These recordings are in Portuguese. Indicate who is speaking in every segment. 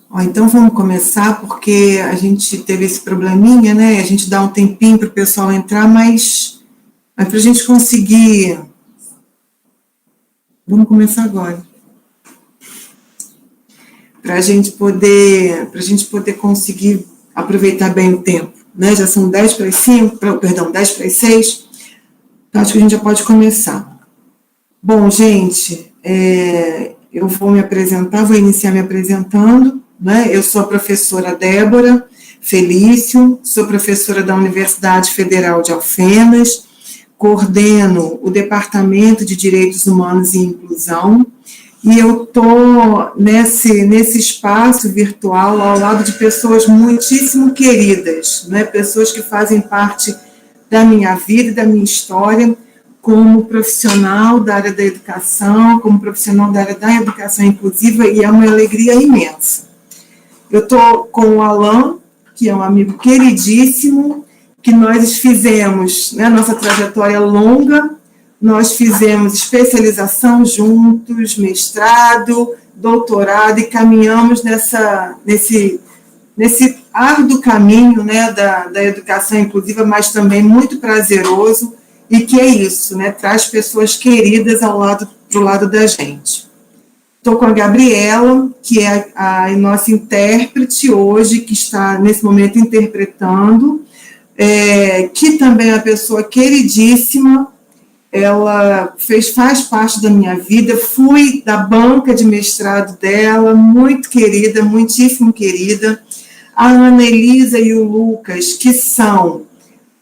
Speaker 1: Ó, então vamos começar, porque a gente teve esse probleminha, né? A gente dá um tempinho para o pessoal entrar, mas para a gente conseguir. Vamos começar agora. Para a gente poder conseguir aproveitar bem o tempo, né? Já são 10 para as 5, perdão, 10 para as 6. Então acho que a gente já pode começar. Bom, gente, eu vou iniciar me apresentando, né? Eu sou a professora Débora Felício, sou professora da Universidade Federal de Alfenas, coordeno o Departamento de Direitos Humanos e Inclusão, e eu estou nesse espaço virtual ao lado de pessoas muitíssimo queridas, né? Pessoas que fazem parte da minha vida e da minha história, como profissional da área da educação, inclusiva, e é uma alegria imensa. Eu estou com o Alan, que é um amigo queridíssimo, que nós fizemos, né, nossa trajetória longa, nós fizemos especialização juntos, mestrado, doutorado, e caminhamos nesse árduo caminho, né, da educação inclusiva, mas também muito prazeroso, e que é isso, né, traz pessoas queridas pro lado da gente. Estou com a Gabriela, que é a nossa intérprete hoje, que está nesse momento interpretando, que também é uma pessoa queridíssima. Ela faz parte da minha vida, fui da banca de mestrado dela, muito querida, muitíssimo querida. A Ana Elisa e o Lucas, que são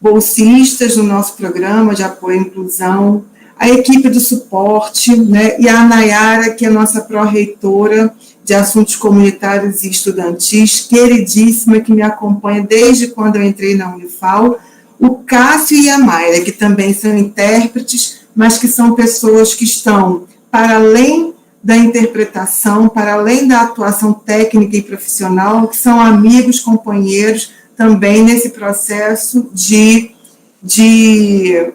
Speaker 1: bolsistas do nosso programa de apoio à inclusão, a equipe do suporte, né, e a Nayara, que é a nossa pró-reitora de assuntos comunitários e estudantis, queridíssima, que me acompanha desde quando eu entrei na Unifal, o Cássio e a Mayra, que também são intérpretes, mas que são pessoas que estão para além da interpretação, para além da atuação técnica e profissional, que são amigos, companheiros, também nesse processo de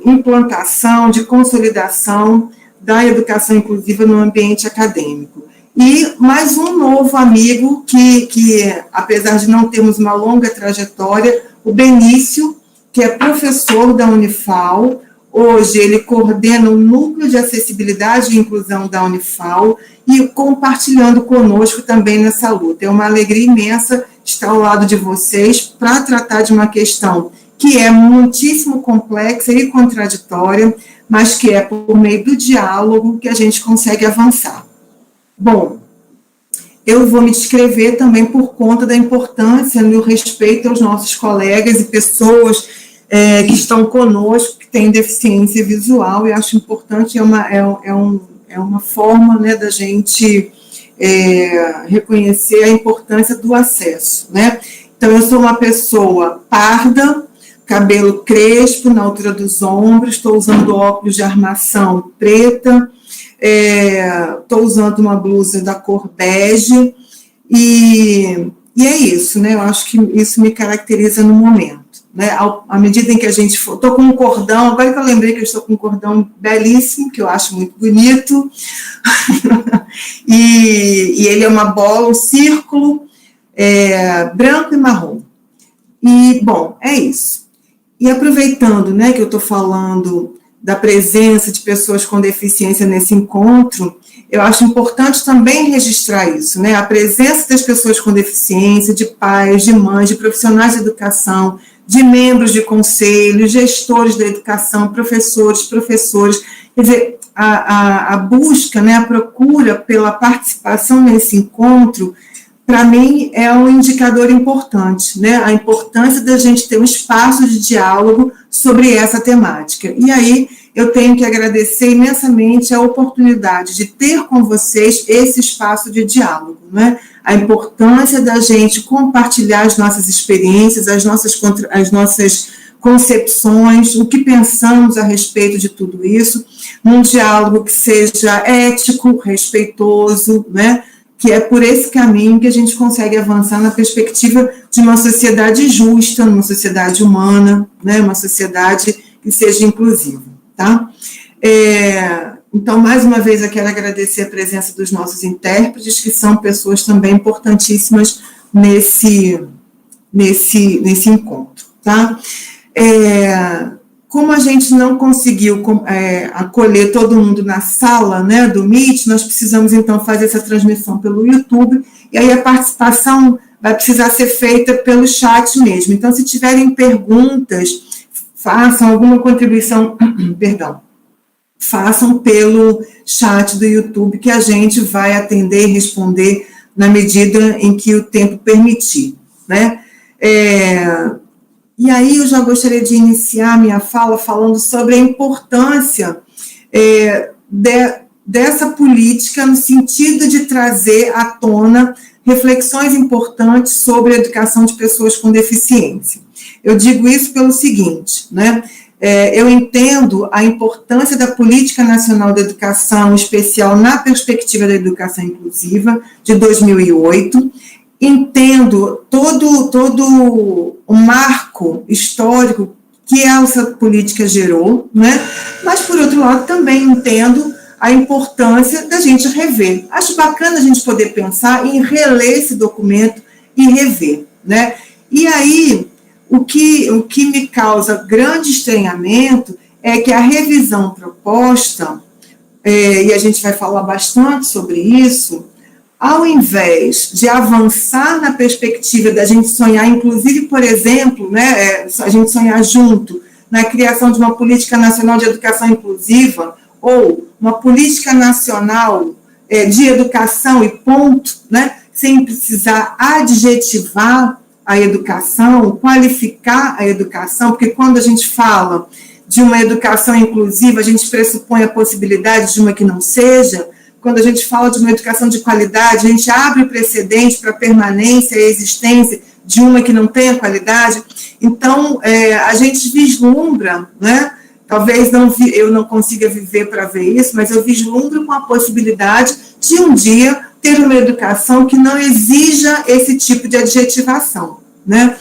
Speaker 1: implantação, de consolidação da educação inclusiva no ambiente acadêmico. E mais um novo amigo que apesar de não termos uma longa trajetória, o Benício, que é professor da Unifal. Hoje ele coordena o Núcleo de Acessibilidade e Inclusão da Unifal e compartilhando conosco também nessa luta. É uma alegria imensa estar ao lado de vocês para tratar de uma questão que é muitíssimo complexa e contraditória, mas que é por meio do diálogo que a gente consegue avançar. Bom, eu vou me descrever também por conta da importância no respeito aos nossos colegas e pessoas que estão conosco, que têm deficiência visual, e acho importante, é uma forma, né, da gente reconhecer a importância do acesso, né? Então, eu sou uma pessoa parda, cabelo crespo na altura dos ombros, estou usando óculos de armação preta, estou usando uma blusa da cor bege, e é isso, né? Eu acho que isso me caracteriza no momento, né? À medida em que a gente for... Estou com um cordão, agora que eu lembrei que eu estou com um cordão belíssimo, que eu acho muito bonito, e ele é uma bola, um círculo, branco e marrom. E, bom, é isso. E aproveitando, né, que eu estou falando da presença de pessoas com deficiência nesse encontro, eu acho importante também registrar isso, né, a presença das pessoas com deficiência, de pais, de mães, de profissionais de educação, de membros de conselhos, gestores da educação, professores, quer dizer, a busca, né, a procura pela participação nesse encontro, para mim, é um indicador importante, né? A importância da gente ter um espaço de diálogo sobre essa temática. E aí, eu tenho que agradecer imensamente a oportunidade de ter com vocês esse espaço de diálogo, né? A importância da gente compartilhar as nossas experiências, as nossas concepções, o que pensamos a respeito de tudo isso, num diálogo que seja ético, respeitoso, né? Que é por esse caminho que a gente consegue avançar na perspectiva de uma sociedade justa, uma sociedade humana, né, uma sociedade que seja inclusiva, tá? Então, mais uma vez, eu quero agradecer a presença dos nossos intérpretes, que são pessoas também importantíssimas nesse encontro, tá? Como a gente não conseguiu acolher todo mundo na sala, né, do Meet, nós precisamos, então, fazer essa transmissão pelo YouTube, e aí a participação vai precisar ser feita pelo chat mesmo. Então, se tiverem perguntas, façam alguma contribuição, perdão, façam pelo chat do YouTube, que a gente vai atender e responder na medida em que o tempo permitir, né? E aí eu já gostaria de iniciar minha fala falando sobre a importância dessa política no sentido de trazer à tona reflexões importantes sobre a educação de pessoas com deficiência. Eu digo isso pelo seguinte, né? Eu entendo a importância da Política Nacional de Educação Especial na perspectiva da educação inclusiva, de 2008, entendo todo o marco histórico que essa política gerou, né? Mas, por outro lado, também entendo a importância da gente rever. Acho bacana a gente poder pensar em reler esse documento e rever, né? E aí, o que me causa grande estranhamento é que a revisão proposta, e a gente vai falar bastante sobre isso, ao invés de avançar na perspectiva da gente sonhar, inclusive, por exemplo, né, a gente sonhar junto na criação de uma política nacional de educação inclusiva, ou uma política nacional de educação e ponto, né, sem precisar adjetivar a educação, qualificar a educação, porque quando a gente fala de uma educação inclusiva, a gente pressupõe a possibilidade de uma que não seja. Quando a gente fala de uma educação de qualidade, a gente abre precedente para a permanência e a existência de uma que não tenha qualidade. Então, a gente vislumbra, né? Talvez eu não consiga viver para ver isso, mas eu vislumbro com a possibilidade de um dia ter uma educação que não exija esse tipo de adjetivação, né?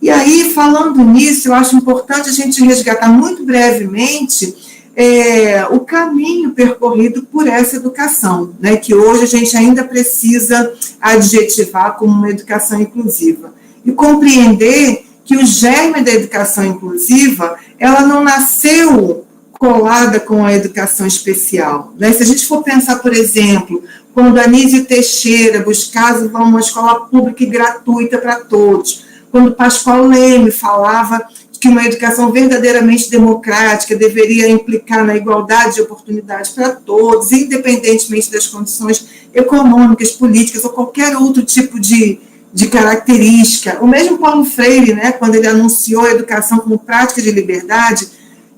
Speaker 1: E aí, falando nisso, eu acho importante a gente resgatar muito brevemente o caminho percorrido por essa educação, né, que hoje a gente ainda precisa adjetivar como uma educação inclusiva. E compreender que o germe da educação inclusiva, ela não nasceu colada com a educação especial, né? Se a gente for pensar, por exemplo, quando Anísio Teixeira buscava uma escola pública e gratuita para todos, quando Pascoal Leme falava que uma educação verdadeiramente democrática deveria implicar na igualdade de oportunidades para todos, independentemente das condições econômicas, políticas ou qualquer outro tipo de característica. O mesmo Paulo Freire, né, quando ele anunciou a educação como prática de liberdade,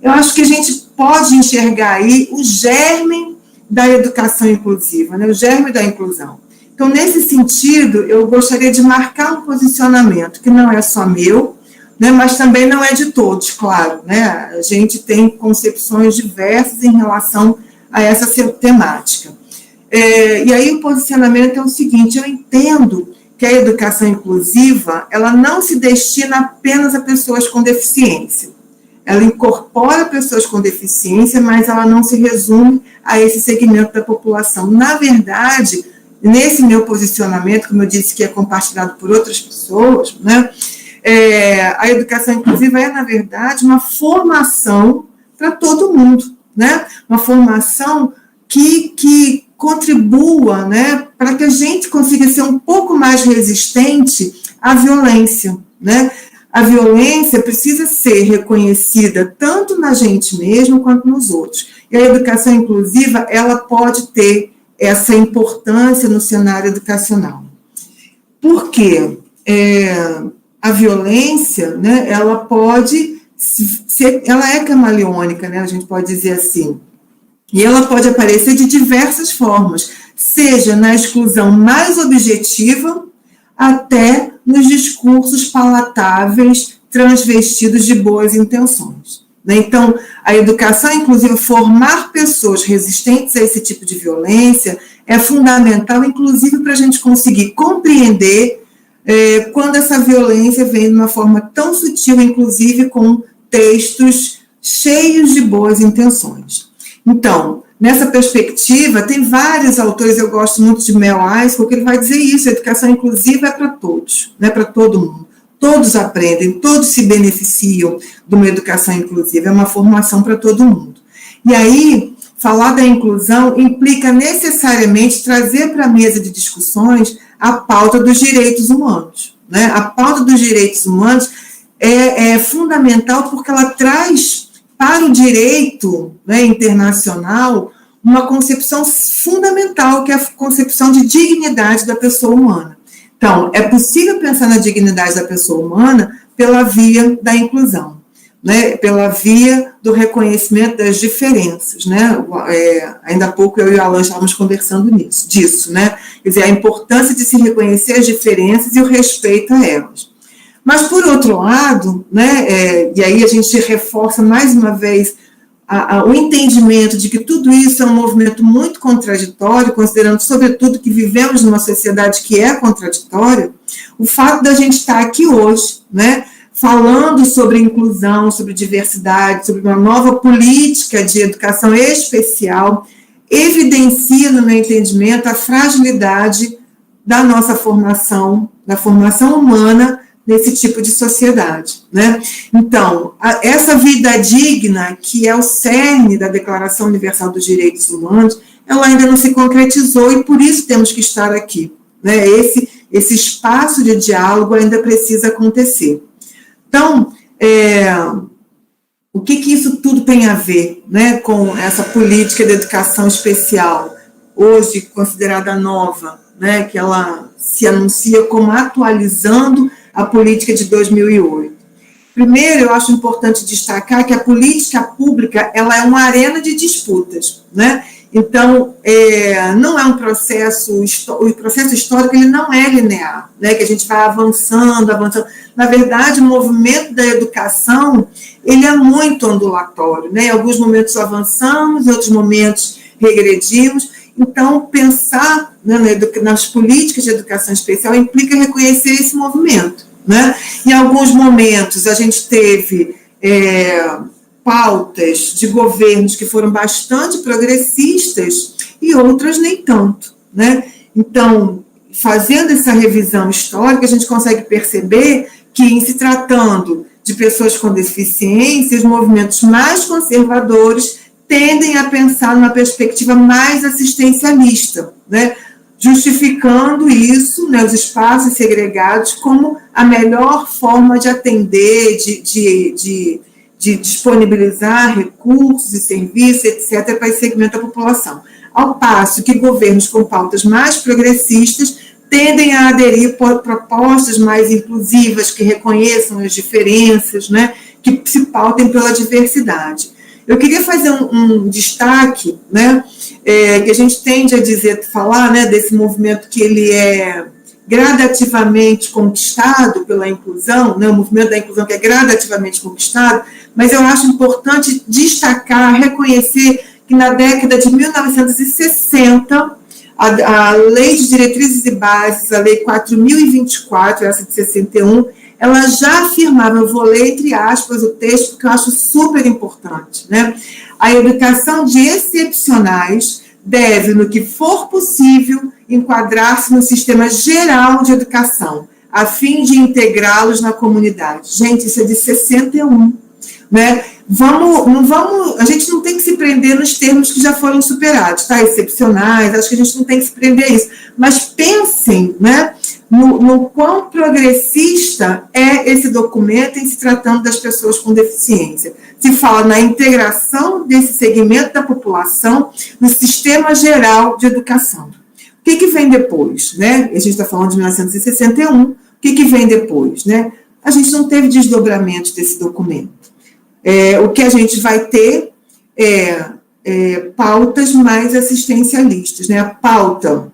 Speaker 1: eu acho que a gente pode enxergar aí o germe da educação inclusiva, né, o germe da inclusão. Então, nesse sentido, eu gostaria de marcar um posicionamento que não é só meu, né, mas também não é de todos, claro, né? A gente tem concepções diversas em relação a essa temática. E aí o posicionamento é o seguinte: eu entendo que a educação inclusiva, ela não se destina apenas a pessoas com deficiência. Ela incorpora pessoas com deficiência, mas ela não se resume a esse segmento da população. Na verdade, nesse meu posicionamento, como eu disse, que é compartilhado por outras pessoas, né? A educação inclusiva é, na verdade, uma formação para todo mundo, né? Uma formação que contribua, né, para que a gente consiga ser um pouco mais resistente à violência, né? A violência precisa ser reconhecida tanto na gente mesmo quanto nos outros. E a educação inclusiva, ela pode ter essa importância no cenário educacional. Por quê? A violência, né, ela pode ser, ela é camaleônica, né, a gente pode dizer assim, e ela pode aparecer de diversas formas, seja na exclusão mais objetiva, até nos discursos palatáveis, transvestidos de boas intenções. Então, a educação inclusiva, formar pessoas resistentes a esse tipo de violência, é fundamental, inclusive, para a gente conseguir compreender quando essa violência vem de uma forma tão sutil, inclusive com textos cheios de boas intenções. Então, nessa perspectiva, tem vários autores, eu gosto muito de Mel Eisner, porque ele vai dizer isso, a educação inclusiva é para todos, não é para todo mundo. Todos aprendem, todos se beneficiam de uma educação inclusiva, é uma formação para todo mundo. E aí, falar da inclusão implica necessariamente trazer para a mesa de discussões a pauta dos direitos humanos, né? A pauta dos direitos humanos é fundamental porque ela traz para o direito, né, internacional uma concepção fundamental, que é a concepção de dignidade da pessoa humana. Então, é possível pensar na dignidade da pessoa humana pela via da inclusão, né, pela via do reconhecimento das diferenças, né? Ainda há pouco eu e o Alan estávamos conversando disso, né? Quer dizer, a importância de se reconhecer as diferenças e o respeito a elas. Mas, por outro lado, né, e aí a gente reforça mais uma vez o entendimento de que tudo isso é um movimento muito contraditório, considerando, sobretudo, que vivemos numa sociedade que é contraditória, o fato da gente estar aqui hoje, né, falando sobre inclusão, sobre diversidade, sobre uma nova política de educação especial, evidencia, no meu entendimento, a fragilidade da nossa formação, da formação humana, nesse tipo de sociedade, né? Então, essa vida digna, que é o cerne da Declaração Universal dos Direitos Humanos, ela ainda não se concretizou e por isso temos que estar aqui, né? Esse espaço de diálogo ainda precisa acontecer. Então, o que isso tudo tem a ver, né, com essa política de educação especial, hoje considerada nova, né, que ela se anuncia como atualizando a política de 2008. Primeiro, eu acho importante destacar que a política pública ela é uma arena de disputas, né? Então, não é um processo, o processo histórico ele não é linear, né? Que a gente vai avançando. Na verdade, o movimento da educação ele é muito ondulatório, né? Em alguns momentos avançamos, em outros momentos regredimos. Então, pensar, né, nas políticas de educação especial implica reconhecer esse movimento, né? Em alguns momentos, a gente teve pautas de governos que foram bastante progressistas e outras nem tanto, né? Então, fazendo essa revisão histórica, a gente consegue perceber que, em se tratando de pessoas com deficiência, os movimentos mais conservadores tendem a pensar numa perspectiva mais assistencialista, né? Justificando isso, né, os espaços segregados, como a melhor forma de atender, de disponibilizar recursos e serviços, etc., para esse segmento da população. Ao passo que governos com pautas mais progressistas tendem a aderir por propostas mais inclusivas, que reconheçam as diferenças, né, que se pautem pela diversidade. Eu queria fazer um destaque, né, que a gente tende a falar, né, desse movimento que ele é gradativamente conquistado pela inclusão, né, o movimento da inclusão que é gradativamente conquistado, mas eu acho importante destacar, reconhecer que na década de 1960, a Lei de Diretrizes e Bases, a Lei 4.024, essa de 61, ela já afirmava, eu vou ler entre aspas o texto, que eu acho super importante, né? A educação de excepcionais deve, no que for possível, enquadrar-se no sistema geral de educação, a fim de integrá-los na comunidade. Gente, isso é de 61, né? A gente não tem que se prender nos termos que já foram superados, tá? Excepcionais, acho que a gente não tem que se prender a isso, mas pensem, né, no quão progressista é esse documento em se tratando das pessoas com deficiência. Se fala na integração desse segmento da população no sistema geral de educação. O que vem depois, né? A gente está falando de 1961, o que vem depois, né? A gente não teve desdobramento desse documento. O que a gente vai ter pautas mais assistencialistas, né? A pauta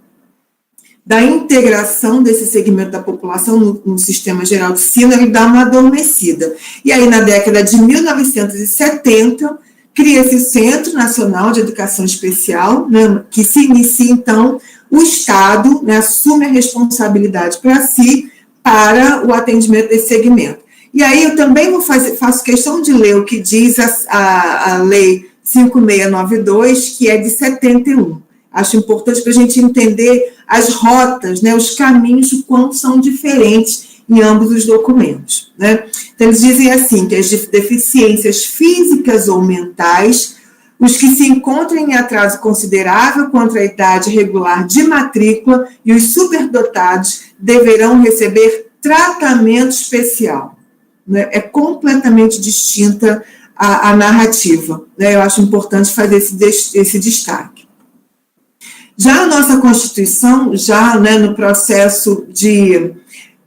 Speaker 1: da integração desse segmento da população no sistema geral de ensino, ele dá uma adormecida. E aí, na década de 1970, cria-se o Centro Nacional de Educação Especial, né, que se inicia, então, o Estado, né, assume a responsabilidade para si, para o atendimento desse segmento. E aí eu também faço questão de ler o que diz a Lei 5692, que é de 71. Acho importante para a gente entender as rotas, né, os caminhos, o quanto são diferentes em ambos os documentos, né? Então, eles dizem assim, que as deficiências físicas ou mentais, os que se encontram em atraso considerável contra a idade regular de matrícula e os superdotados deverão receber tratamento especial, né? É completamente distinta a narrativa, né? Eu acho importante fazer esse destaque. Já a nossa Constituição, já, né, no processo de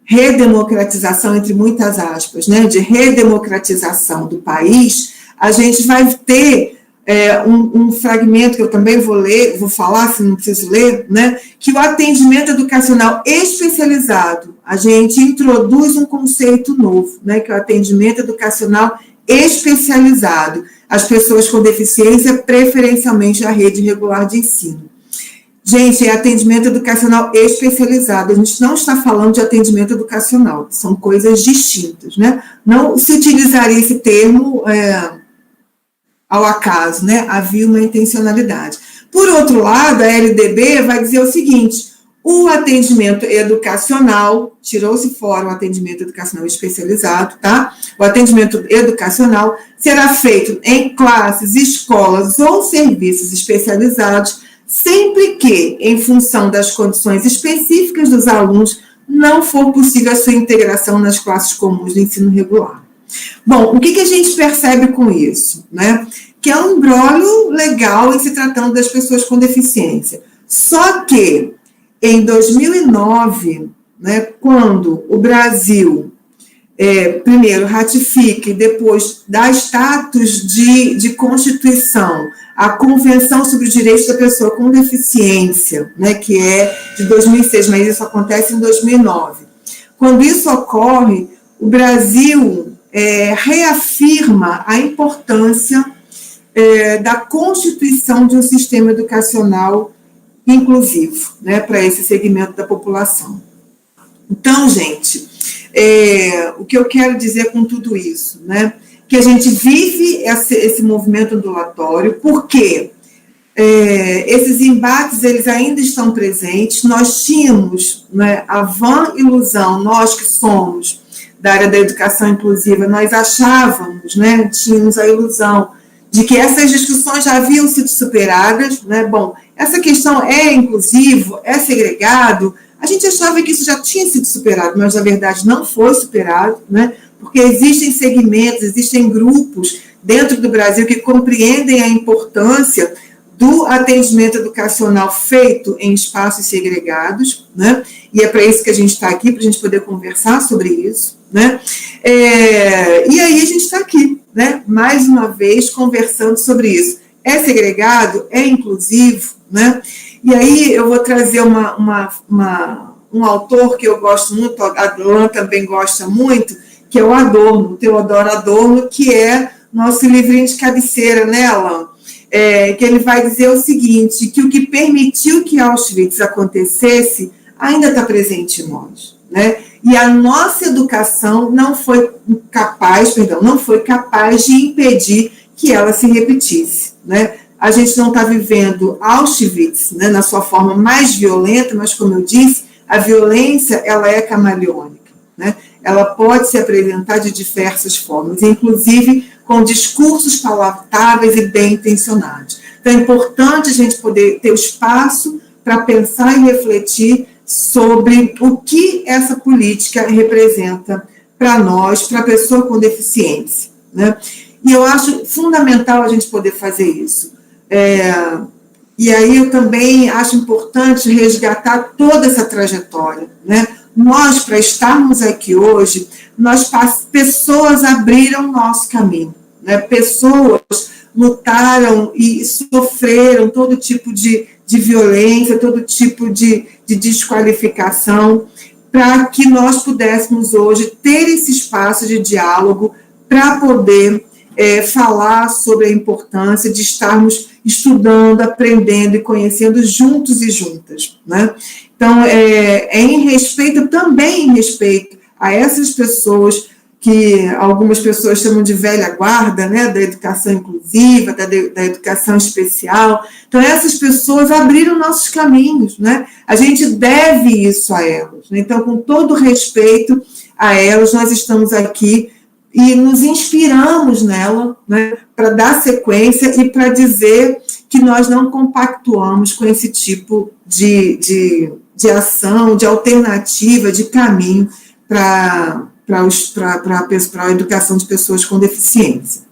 Speaker 1: redemocratização, entre muitas aspas, né, de redemocratização do país, a gente vai ter um fragmento que eu também vou ler, vou falar, se não preciso ler, né, que o atendimento educacional especializado, a gente introduz um conceito novo, né, que é o atendimento educacional especializado, as pessoas com deficiência, preferencialmente a rede regular de ensino. Gente, é atendimento educacional especializado, a gente não está falando de atendimento educacional, são coisas distintas, né? Não se utilizaria esse termo ao acaso, né? Havia uma intencionalidade. Por outro lado, a LDB vai dizer o seguinte: o atendimento educacional, tirou-se fora o atendimento educacional especializado, tá? O atendimento educacional será feito em classes, escolas ou serviços especializados, sempre que, em função das condições específicas dos alunos, não for possível a sua integração nas classes comuns do ensino regular. Bom, o que a gente percebe com isso, né? Que é um imbróglio legal em se tratando das pessoas com deficiência. Só que, em 2009, né, quando o Brasil primeiro ratifica e depois dá status de Constituição a Convenção sobre os Direitos da Pessoa com Deficiência, né, que é de 2006, mas isso acontece em 2009. Quando isso ocorre, o Brasil reafirma a importância da constituição de um sistema educacional inclusivo, né, para esse segmento da população. Então, gente, o que eu quero dizer com tudo isso, né, que a gente vive esse movimento ondulatório, porque esses embates, eles ainda estão presentes. Nós tínhamos, né, a vã ilusão, nós que somos da área da educação inclusiva, nós achávamos, né, tínhamos a ilusão de que essas discussões já haviam sido superadas, né? Bom, essa questão é inclusivo, é segregado, a gente achava que isso já tinha sido superado, mas na verdade não foi superado, né? Porque existem segmentos, existem grupos dentro do Brasil que compreendem a importância do atendimento educacional feito em espaços segregados, né? E é para isso que a gente está aqui, para a gente poder conversar sobre isso, né? E aí a gente está aqui, né? Mais uma vez conversando sobre isso. É segregado? É inclusivo, né? E aí eu vou trazer um autor que eu gosto muito, a Alan também gosta muito, que é o Adorno, o Teodoro Adorno, que é nosso livrinho de cabeceira, né, Alan? Que ele vai dizer o seguinte, que o que permitiu que Auschwitz acontecesse ainda está presente em nós, né? E a nossa educação não foi capaz de impedir que ela se repetisse, né? A gente não está vivendo Auschwitz, né, na sua forma mais violenta, mas, como eu disse, a violência ela é camaleônica, né? Ela pode se apresentar de diversas formas, inclusive com discursos palatáveis e bem intencionados. Então, é importante a gente poder ter o espaço para pensar e refletir sobre o que essa política representa para nós, para a pessoa com deficiência, né? E eu acho fundamental a gente poder fazer isso. E aí eu também acho importante resgatar toda essa trajetória, né? Nós, para estarmos aqui hoje, pessoas abriram nosso caminho, né? Pessoas lutaram e sofreram todo tipo de violência, todo tipo de desqualificação, para que nós pudéssemos hoje ter esse espaço de diálogo para poder falar sobre a importância de estarmos estudando, aprendendo e conhecendo juntos e juntas, né? Então, também em respeito a essas pessoas que algumas pessoas chamam de velha guarda, né, da educação inclusiva, da educação especial. Então, essas pessoas abriram nossos caminhos, né? A gente deve isso a elas, né? Então, com todo respeito a elas, nós estamos aqui e nos inspiramos nela, né, para dar sequência e para dizer que nós não compactuamos com esse tipo de ação, de alternativa, de caminho para a educação de pessoas com deficiência.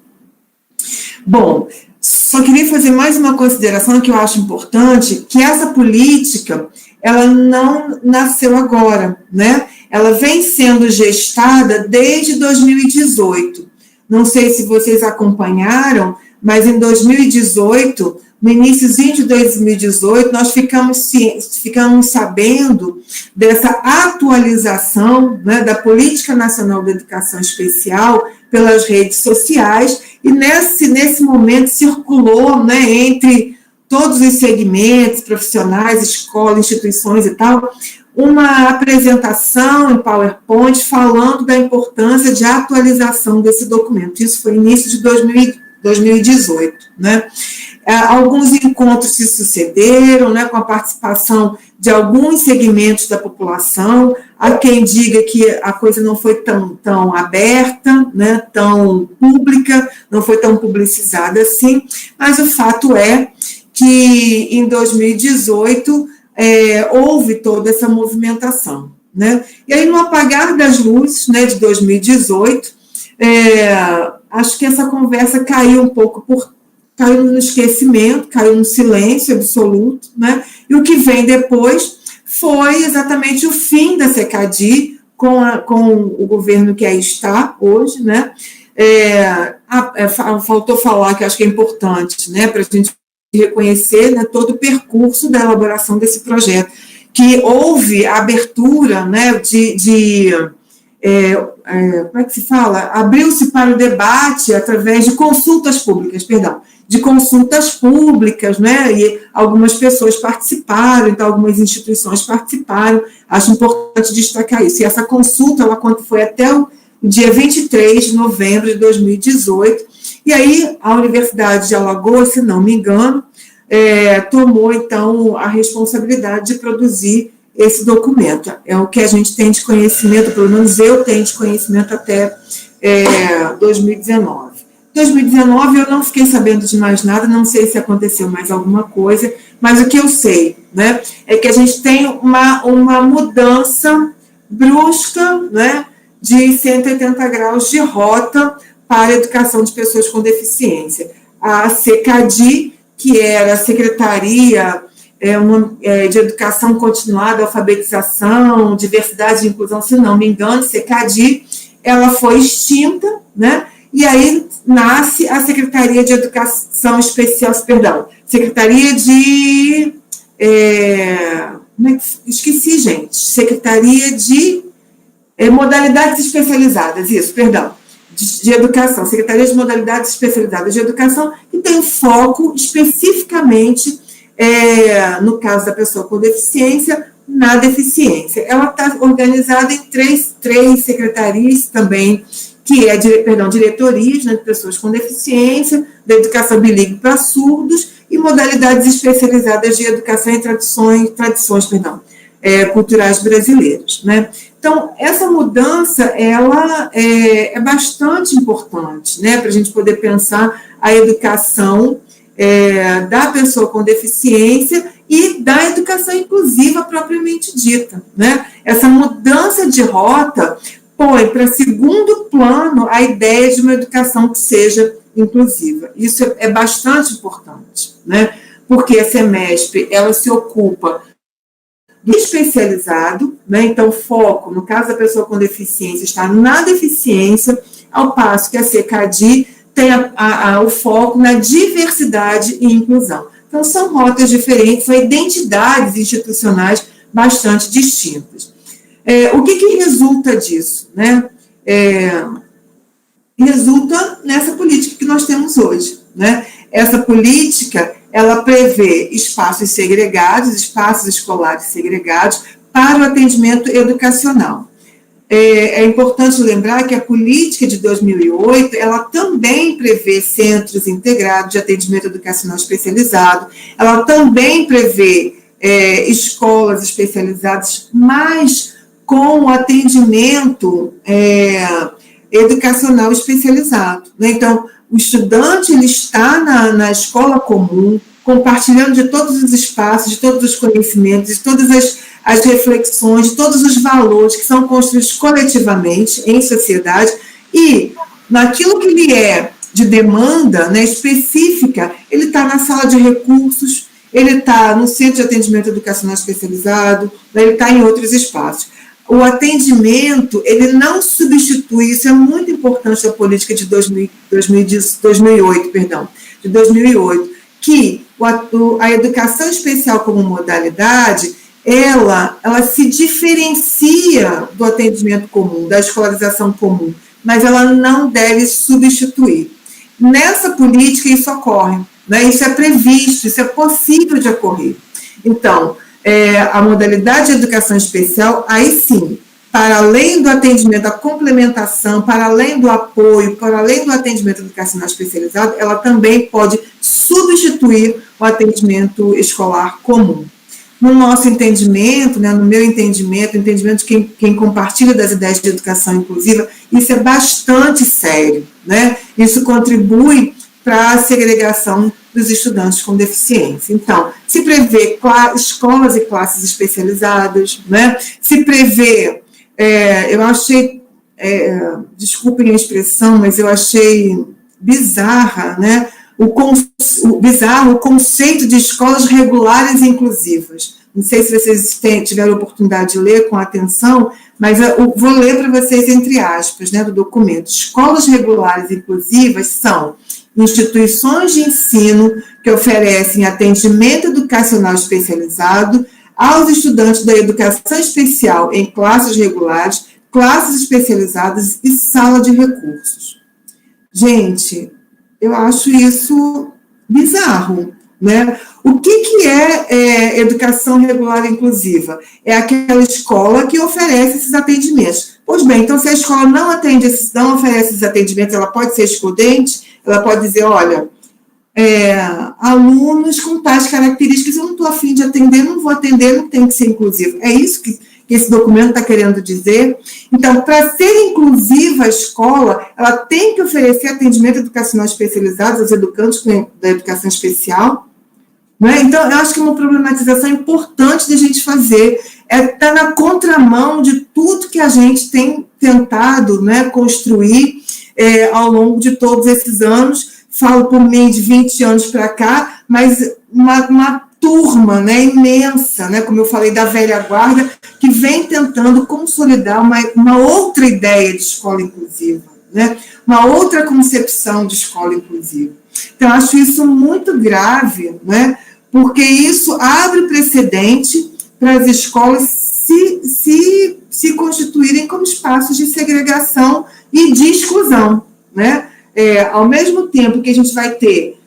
Speaker 1: Bom, só queria fazer mais uma consideração que eu acho importante, que essa política, ela não nasceu agora, né? Ela vem sendo gestada desde 2018. Não sei se vocês acompanharam, mas em 2018, no iníciozinho de 2018, nós ficamos sabendo dessa atualização, né, da Política Nacional de Educação Especial pelas redes sociais, e nesse momento circulou, né, entre todos os segmentos, profissionais, escolas, instituições e tal, uma apresentação em PowerPoint falando da importância de atualização desse documento. Isso foi início de 2018, né? Alguns encontros se sucederam, né, com a participação de alguns segmentos da população. Há quem diga que a coisa não foi tão aberta, né, tão pública, não foi tão publicizada assim, mas o fato é que em 2018 houve toda essa movimentação, né? E aí, no apagar das luzes, né, de 2018, acho que essa conversa caiu um pouco caiu no esquecimento, caiu no silêncio absoluto, né? E o que vem depois foi exatamente o fim da CECADI com o governo que aí está hoje, né? Faltou falar, que acho que é importante, né, para a gente reconhecer, né, todo o percurso da elaboração desse projeto, que houve a abertura, né, como é que se fala? Abriu-se para o debate através de consultas públicas, né, e algumas pessoas participaram, então algumas instituições participaram, acho importante destacar isso, e essa consulta, ela foi até o dia 23 de novembro de 2018, e aí a Universidade de Alagoas, se não me engano, tomou, então, a responsabilidade de produzir esse documento. É o que a gente tem de conhecimento, pelo menos eu tenho de conhecimento até 2019. 2019 eu não fiquei sabendo de mais nada, não sei se aconteceu mais alguma coisa, mas o que eu sei, né, é que a gente tem uma mudança brusca, né, de 180 graus de rota para a educação de pessoas com deficiência. A CECADI, que era a Secretaria de Educação Continuada, Alfabetização, Diversidade e Inclusão, se não me engano, CECADI, ela foi extinta, né? E aí nasce a Secretaria de Educação Especial, Secretaria de... esqueci, gente. Secretaria de Modalidades Especializadas, de Educação, Secretaria de Modalidades Especializadas de Educação, que tem foco especificamente, no caso da pessoa com deficiência, na deficiência. Ela está organizada em três secretarias também, que diretorias, né, de pessoas com deficiência, da educação bilíngue para surdos e modalidades especializadas de educação e tradições culturais brasileiras, né? Então, essa mudança, ela é bastante importante, né, para a gente poder pensar a educação da pessoa com deficiência e da educação inclusiva propriamente dita, né? Essa mudança de rota põe para segundo plano a ideia de uma educação que seja inclusiva. Isso é bastante importante, né? Porque a CEMESP, ela se ocupa do especializado, né? Então, foco, no caso da pessoa com deficiência, está na deficiência, ao passo que a CECADI tem o foco na diversidade e inclusão. Então, são rotas diferentes, são identidades institucionais bastante distintas. O que resulta disso, né? Resulta nessa política que nós temos hoje, né? Essa política, ela prevê espaços segregados, espaços escolares segregados para o atendimento educacional. é importante lembrar que a política de 2008, ela também prevê centros integrados de atendimento educacional especializado, ela também prevê escolas especializadas, mas com atendimento educacional especializado, né? Então, o estudante ele está na escola comum, compartilhando de todos os espaços, de todos os conhecimentos, de todas as reflexões, de todos os valores que são construídos coletivamente em sociedade, e naquilo que ele é de demanda, né, específica, ele está na sala de recursos, ele está no centro de atendimento educacional especializado, né, ele está em outros espaços. O atendimento, ele não substitui, isso é muito importante da política de 2008, que a educação especial como modalidade, ela se diferencia do atendimento comum, da escolarização comum, mas ela não deve substituir. Nessa política isso ocorre, né? Isso é previsto, isso é possível de ocorrer. Então, a modalidade de educação especial, aí sim, para além do atendimento, da complementação, para além do apoio, para além do atendimento educacional especializado, ela também pode substituir o atendimento escolar comum. No nosso entendimento, né, no meu entendimento, entendimento de quem compartilha das ideias de educação inclusiva, isso é bastante sério, né? Isso contribui para a segregação dos estudantes com deficiência. Então, se prevê escolas e classes especializadas, né? Se prevê, eu achei, desculpem a expressão, mas eu achei bizarra, né? Bizarro o conceito de escolas regulares e inclusivas. Não sei se vocês tiveram a oportunidade de ler com atenção, mas eu vou ler para vocês entre aspas, né, do documento. Escolas regulares e inclusivas são instituições de ensino que oferecem atendimento educacional especializado aos estudantes da educação especial em classes regulares, classes especializadas e sala de recursos. Gente, eu acho isso bizarro, né? O que é educação regular e inclusiva? É aquela escola que oferece esses atendimentos. Pois bem, então se a escola não oferece esses atendimentos, ela pode ser excludente, ela pode dizer, olha, alunos com tais características, eu não estou afim de atender, não vou atender, não tem que ser inclusivo. É isso que esse documento está querendo dizer. Então, para ser inclusiva a escola, ela tem que oferecer atendimento educacional especializado aos educantes da educação especial. Né? Então, eu acho que é uma problematização importante de a gente fazer, está na contramão de tudo que a gente tem tentado, né, construir ao longo de todos esses anos. Falo por mim de 20 anos para cá, mas uma turma, né, imensa, né, como eu falei, da velha guarda, que vem tentando consolidar uma outra ideia de escola inclusiva, né, uma outra concepção de escola inclusiva. Então, acho isso muito grave, né, porque isso abre precedente para as escolas se constituírem como espaços de segregação e de exclusão, né? Ao mesmo tempo que a gente vai ter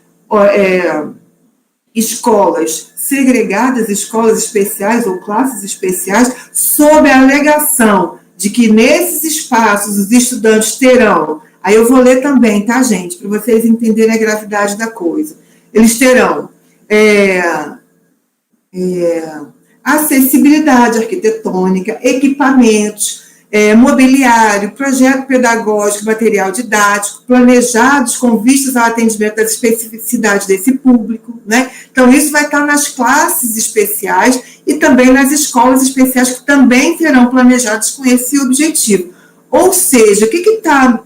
Speaker 1: escolas segregadas, escolas especiais ou classes especiais, sob a alegação de que nesses espaços os estudantes terão, aí eu vou ler também, tá, gente, para vocês entenderem a gravidade da coisa, eles terão acessibilidade arquitetônica, equipamentos, mobiliário, projeto pedagógico, material didático, planejados com vistas ao atendimento das especificidades desse público, né? Então, isso vai estar nas classes especiais e também nas escolas especiais, que também serão planejados com esse objetivo. Ou seja, o que está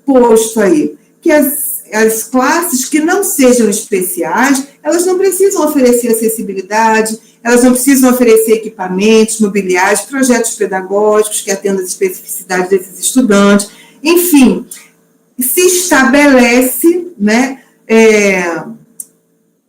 Speaker 1: posto aí? Que as classes que não sejam especiais, elas não precisam oferecer acessibilidade, elas não precisam oferecer equipamentos, mobiliários, projetos pedagógicos que atendam as especificidades desses estudantes. Enfim, se estabelece, né,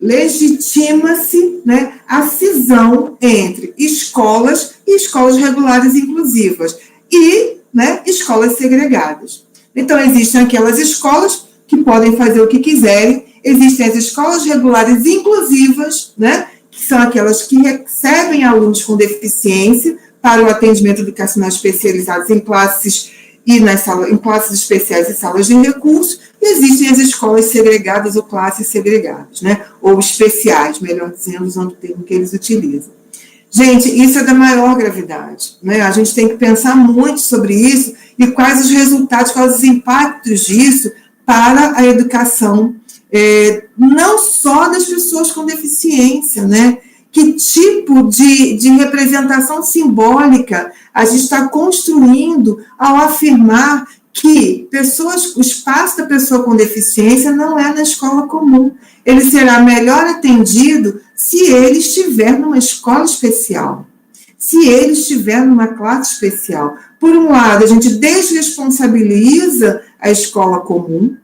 Speaker 1: legitima-se, né, a cisão entre escolas e escolas regulares inclusivas e, né, escolas segregadas. Então, existem aquelas escolas que podem fazer o que quiserem, existem as escolas regulares inclusivas, né, que são aquelas que recebem alunos com deficiência, para o atendimento educacional especializado em classes e em classes especiais e salas de recurso, e existem as escolas segregadas ou classes segregadas, né? Ou especiais, melhor dizendo, usando o termo que eles utilizam. Gente, isso é da maior gravidade, né? A gente tem que pensar muito sobre isso e quais os resultados, quais os impactos disso para a educação, não só das pessoas com deficiência, né? Que tipo de representação simbólica a gente está construindo ao afirmar que o espaço da pessoa com deficiência não é na escola comum. Ele será melhor atendido se ele estiver numa escola especial, se ele estiver numa classe especial. Por um lado, a gente desresponsabiliza a escola comum,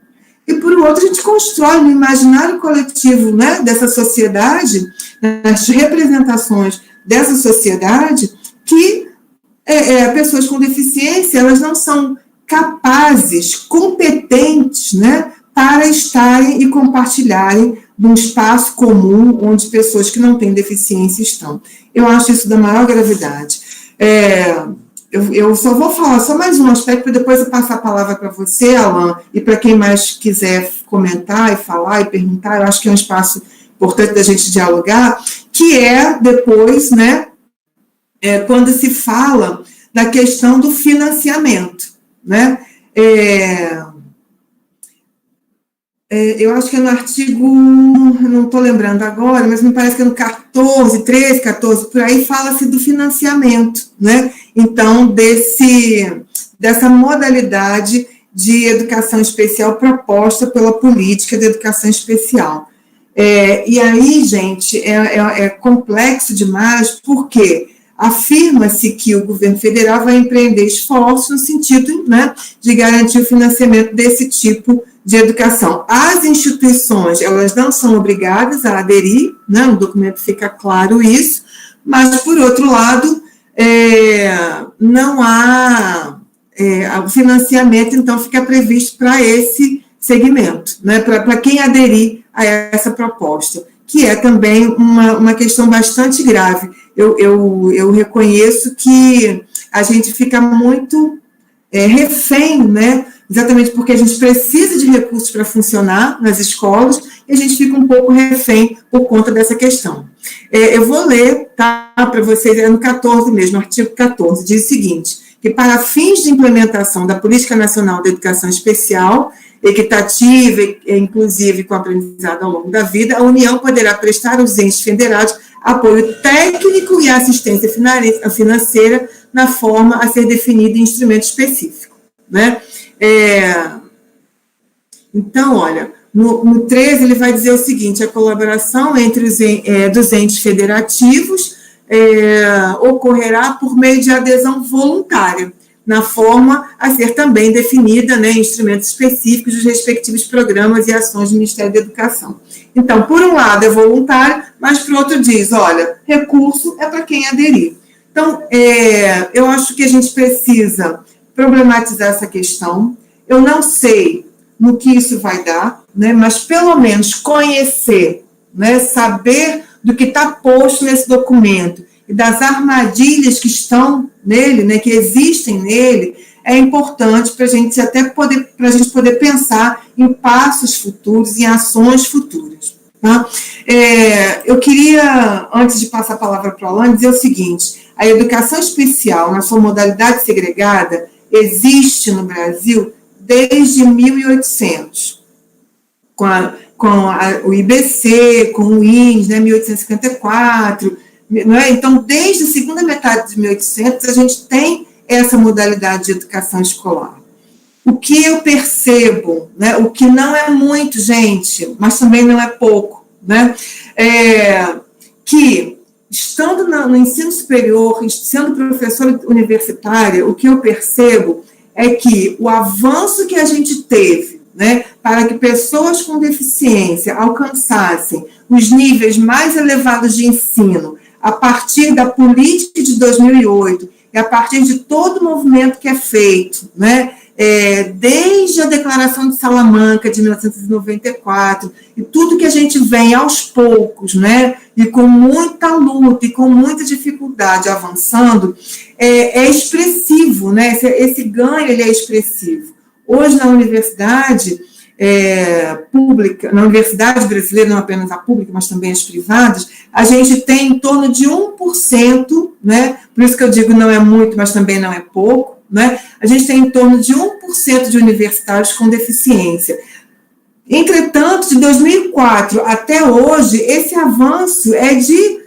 Speaker 1: e, por outro, a gente constrói no imaginário coletivo, né, dessa sociedade, nas representações dessa sociedade, que pessoas com deficiência, elas não são capazes, competentes, né, para estarem e compartilharem num espaço comum onde pessoas que não têm deficiência estão. Eu acho isso da maior gravidade. Eu só vou falar só mais um aspecto, para depois eu passar a palavra para você, Alan, e para quem mais quiser comentar e falar e perguntar, eu acho que é um espaço importante da gente dialogar, que é depois, né, quando se fala da questão do financiamento, né? Eu acho que é no artigo, não estou lembrando agora, mas me parece que é no 14, 13, 14, por aí fala-se do financiamento, né? Então, dessa modalidade de educação especial proposta pela política de educação especial. E aí, gente, é complexo demais, porque afirma-se que o governo federal vai empreender esforços no sentido, né, de garantir o financiamento desse tipo de educação. As instituições, elas não são obrigadas a aderir, né, no documento fica claro isso, mas, por outro lado, não há, o financiamento, então, fica previsto para esse segmento, né, para quem aderir a essa proposta, que é também uma questão bastante grave. Eu reconheço que a gente fica muito refém, né, exatamente porque a gente precisa de recursos para funcionar nas escolas, e a gente fica um pouco refém por conta dessa questão. Eu vou ler, tá, para vocês, no 14 mesmo, artigo 14, diz o seguinte, que para fins de implementação da Política Nacional de Educação Especial, equitativa, inclusive com aprendizado ao longo da vida, a União poderá prestar aos entes federados apoio técnico e assistência financeira na forma a ser definida em instrumento específico, né? Então, olha, no 13 ele vai dizer o seguinte, a colaboração entre dos entes federativos ocorrerá por meio de adesão voluntária, na forma a ser também definida, né, em instrumentos específicos dos respectivos programas e ações do Ministério da Educação. Então, por um lado é voluntário, mas por outro diz, olha, recurso é para quem aderir. Então, eu acho que a gente precisa problematizar essa questão. Eu não sei no que isso vai dar, né, mas pelo menos conhecer, né, saber do que está posto nesse documento e das armadilhas que estão nele, né, que existem nele, é importante para a gente poder pensar em passos futuros, em ações futuras. Tá? Eu queria, antes de passar a palavra para o Alan, dizer o seguinte, a educação especial, na sua modalidade segregada, existe no Brasil desde 1800, com o IBC, com o INS, né, 1854, não é? Então, desde a segunda metade de 1800, a gente tem essa modalidade de educação escolar. O que eu percebo, né, o que não é muito, gente, mas também não é pouco, né, que, estando no ensino superior, sendo professora universitária, o que eu percebo é que o avanço que a gente teve, né, para que pessoas com deficiência alcançassem os níveis mais elevados de ensino, a partir da política de 2008 e a partir de todo o movimento que é feito, né, desde a Declaração de Salamanca de 1994 e tudo que a gente vem aos poucos, né, e com muita luta e com muita dificuldade avançando, é expressivo, né? Esse ganho ele é expressivo. Hoje, na universidade pública, na universidade brasileira, não apenas a pública, mas também as privadas, a gente tem em torno de 1%, né? Por isso que eu digo não é muito, mas também não é pouco, né? A gente tem em torno de 1% de universitários com deficiência. Entretanto, de 2004 até hoje, esse avanço é de,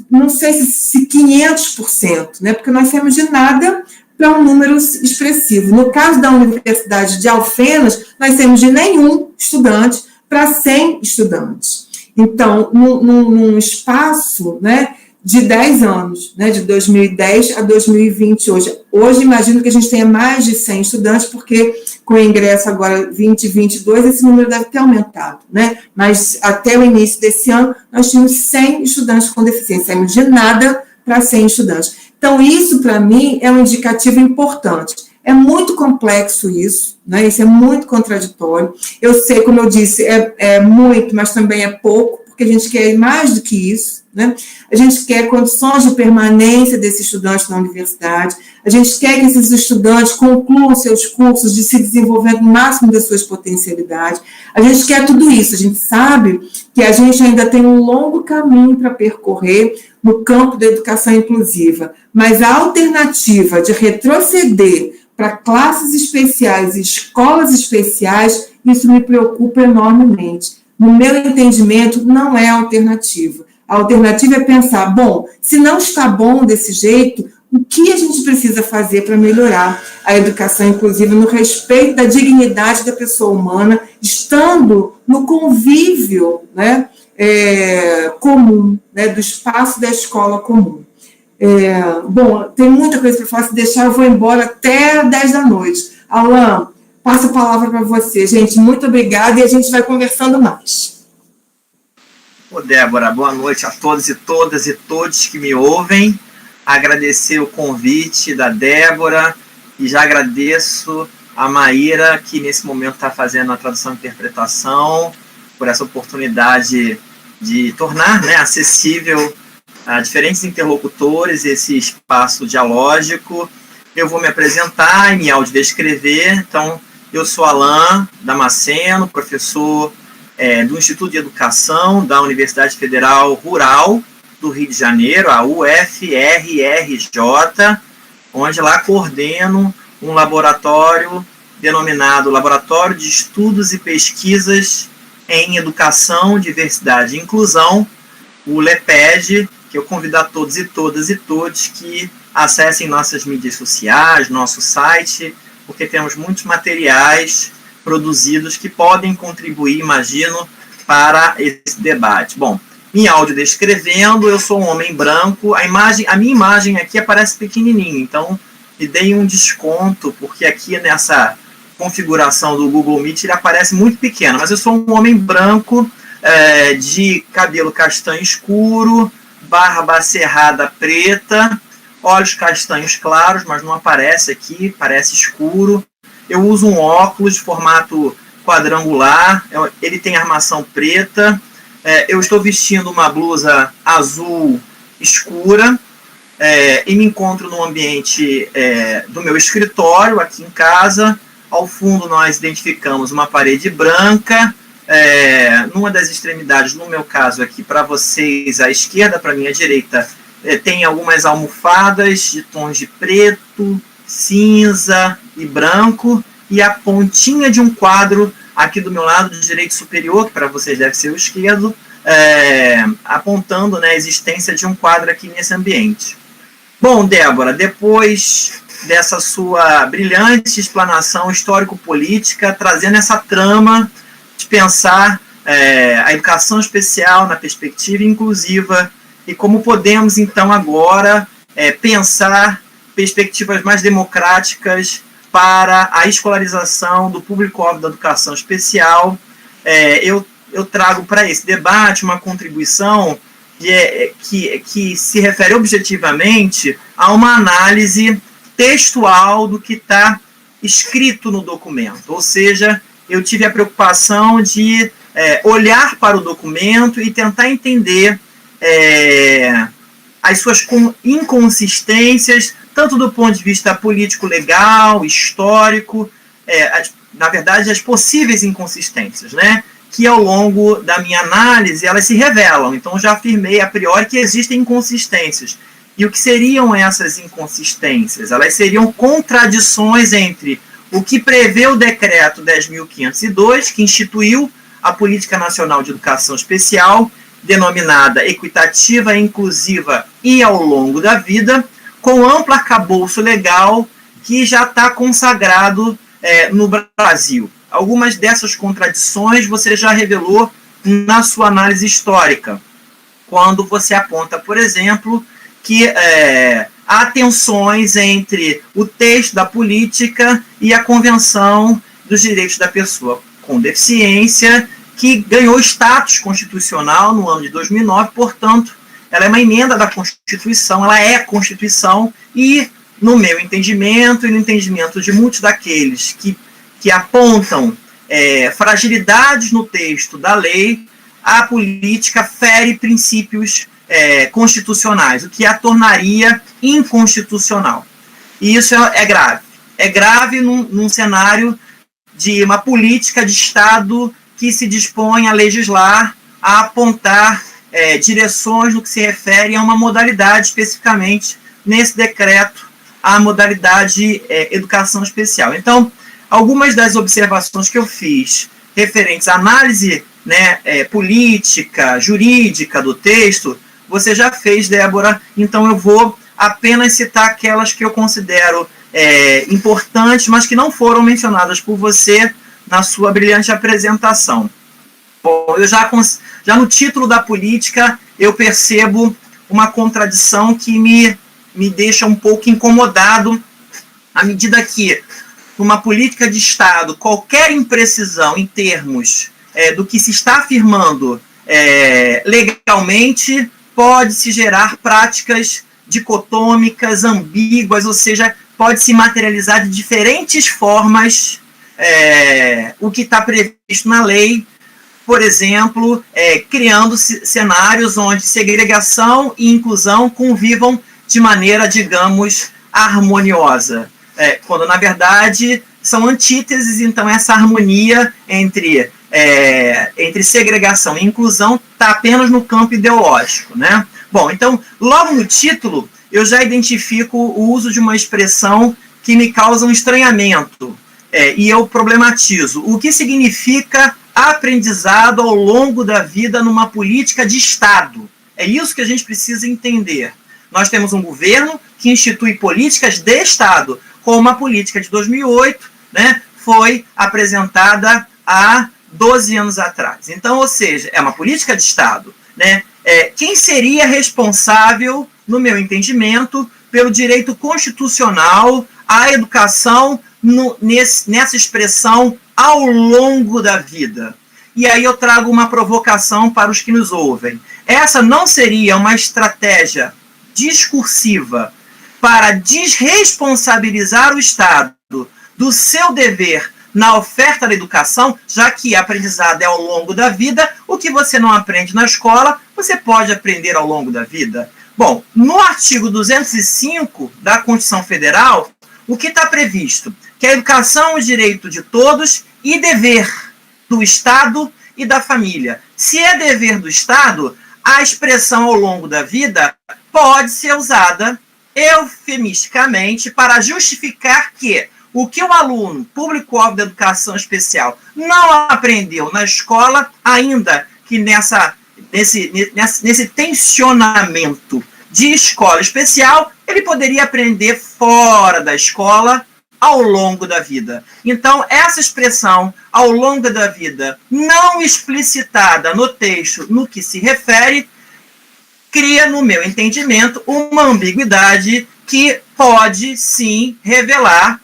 Speaker 1: não sei se 500%, né? Porque nós temos de nada para um número expressivo. No caso da Universidade de Alfenas, nós temos de nenhum estudante para 100 estudantes. Então, num espaço, né, de 10 anos, né, de 2010 a 2020 hoje. Hoje, imagino que a gente tenha mais de 100 estudantes, porque com o ingresso agora 2022, esse número deve ter aumentado, né? Mas até o início desse ano, nós tínhamos 100 estudantes com deficiência, saímos de nada para 100 estudantes. Então, isso, para mim, é um indicativo importante. É muito complexo isso, né? Isso é muito contraditório. Eu sei, como eu disse, é muito, mas também é pouco, porque a gente quer mais do que isso, né? A gente quer condições de permanência desses estudantes na universidade, a gente quer que esses estudantes concluam seus cursos de se desenvolvendo no máximo das suas potencialidades, a gente quer tudo isso, a gente sabe que a gente ainda tem um longo caminho para percorrer no campo da educação inclusiva, mas a alternativa de retroceder para classes especiais e escolas especiais, isso me preocupa enormemente. No meu entendimento, não é a alternativa. A alternativa é pensar, bom, se não está bom desse jeito, o que a gente precisa fazer para melhorar a educação inclusiva no respeito da dignidade da pessoa humana, estando no convívio, né, comum, né, do espaço da escola comum. Bom, tem muita coisa para falar, se deixar eu vou embora até 10 da noite. Alan, passo a palavra para você. Gente, muito obrigada e a gente vai conversando mais.
Speaker 2: Ô, Débora, boa noite a todos e todas e todos que me ouvem. Agradecer o convite da Débora e já agradeço a Maíra, que nesse momento está fazendo a tradução e interpretação, por essa oportunidade de tornar, né, acessível a diferentes interlocutores esse espaço dialógico. Eu vou me apresentar e me audiodescrever. Então, eu sou Alan Damasceno, professor do Instituto de Educação da Universidade Federal Rural do Rio de Janeiro, a UFRRJ, onde lá coordeno um laboratório denominado Laboratório de Estudos e Pesquisas em Educação, Diversidade e Inclusão, o LEPED, que eu convido a todos e todas e todos que acessem nossas mídias sociais, nosso site, porque temos muitos materiais produzidos que podem contribuir, imagino, para esse debate. Bom, me audiodescrevendo, eu sou um homem branco, a minha imagem aqui aparece pequenininha, então me dei um desconto, porque aqui nessa configuração do Google Meet ele aparece muito pequeno, mas eu sou um homem branco, de cabelo castanho escuro, barba cerrada preta, olhos castanhos claros, mas não aparece aqui, parece escuro. Eu uso um óculos de formato quadrangular, ele tem armação preta, eu estou vestindo uma blusa azul escura, e me encontro no ambiente do meu escritório, aqui em casa. Ao fundo nós identificamos uma parede branca, numa das extremidades, no meu caso aqui, para vocês, à esquerda, para minha direita, tem algumas almofadas de tons de preto, cinza e branco, e a pontinha de um quadro aqui do meu lado direito superior, que para vocês deve ser o esquerdo, apontando, né, a existência de um quadro aqui nesse ambiente. Bom, Débora, depois dessa sua brilhante explanação histórico-política, trazendo essa trama de pensar a educação especial na perspectiva inclusiva e como podemos, então, agora pensar perspectivas mais democráticas para a escolarização do público-alvo da educação especial. Eu trago para esse debate uma contribuição que se refere objetivamente a uma análise textual do que está escrito no documento, ou seja, eu tive a preocupação de olhar para o documento e tentar entender as suas inconsistências, tanto do ponto de vista político-legal, histórico, na verdade, as possíveis inconsistências, né? Que ao longo da minha análise elas se revelam. Então, já afirmei a priori que existem inconsistências. E o que seriam essas inconsistências? Elas seriam contradições entre o que prevê o decreto 10.502, que instituiu a Política Nacional de Educação Especial, denominada equitativa, inclusiva e ao longo da vida, com amplo arcabouço legal que já está consagrado no Brasil. Algumas dessas contradições você já revelou na sua análise histórica, quando você aponta, por exemplo, que há tensões entre o texto da política e a Convenção dos Direitos da Pessoa com Deficiência, que ganhou status constitucional no ano de 2009, portanto, ela é uma emenda da Constituição, ela é Constituição, e, no meu entendimento e no entendimento de muitos daqueles que apontam fragilidades no texto da lei, a política fere princípios constitucionais, o que a tornaria inconstitucional. E isso é grave. É grave num cenário de uma política de Estado que se dispõe a legislar, a apontar direções no que se refere a uma modalidade, especificamente nesse decreto, a modalidade educação especial. Então, algumas das observações que eu fiz referentes à análise política, jurídica do texto, você já fez, Débora, então eu vou apenas citar aquelas que eu considero importantes, mas que não foram mencionadas por você na sua brilhante apresentação. Bom, eu já no título da política, eu percebo uma contradição que me deixa um pouco incomodado, à medida que, numa política de Estado, qualquer imprecisão em termos do que se está afirmando legalmente pode se gerar práticas dicotômicas, ambíguas, ou seja, pode se materializar de diferentes formas o que está previsto na lei, por exemplo, criando cenários onde segregação e inclusão convivam de maneira, digamos, harmoniosa, quando, na verdade, são antíteses. Então, essa harmonia entre segregação e inclusão está apenas no campo ideológico, né? Bom, então, logo no título, eu já identifico o uso de uma expressão que me causa um estranhamento, e eu problematizo. O que significa aprendizado ao longo da vida numa política de Estado? É isso que a gente precisa entender. Nós temos um governo que institui políticas de Estado, como a política de 2008, né, foi apresentada há 12 anos atrás. Então, ou seja, é uma política de Estado, né? Quem seria responsável, no meu entendimento, pelo direito constitucional à educação nessa expressão ao longo da vida? E aí eu trago uma provocação para os que nos ouvem. Essa não seria uma estratégia discursiva para desresponsabilizar o Estado do seu dever na oferta da educação, já que aprendizado é ao longo da vida, o que você não aprende na escola, você pode aprender ao longo da vida? Bom, no artigo 205 da Constituição Federal, o que está previsto? Que a educação é o direito de todos e dever do Estado e da família. Se é dever do Estado, a expressão ao longo da vida pode ser usada eufemisticamente para justificar que o que o aluno, público-alvo da educação especial, não aprendeu na escola, ainda que nesse tensionamento de escola especial, ele poderia aprender fora da escola ao longo da vida. Então, essa expressão, ao longo da vida, não explicitada no texto, no que se refere, cria, no meu entendimento, uma ambiguidade que pode, sim, revelar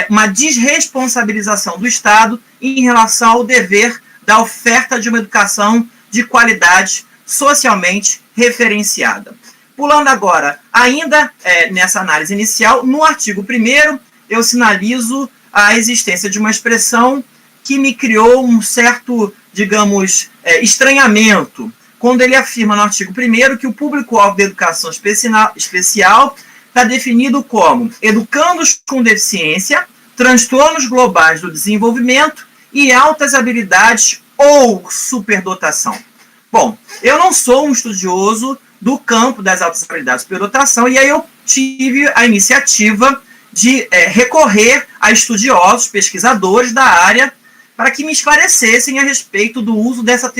Speaker 2: uma desresponsabilização do Estado em relação ao dever da oferta de uma educação de qualidade socialmente referenciada. Pulando agora, ainda nessa análise inicial, no artigo 1º, eu sinalizo a existência de uma expressão que me criou um certo, digamos, estranhamento, quando ele afirma no artigo 1º que o público-alvo da educação especial está definido como educandos com deficiência, transtornos globais do desenvolvimento e altas habilidades ou superdotação. Bom, eu não sou um estudioso do campo das altas habilidades e superdotação, e aí eu tive a iniciativa de recorrer a estudiosos, pesquisadores da área, para que me esclarecessem a respeito do uso dessa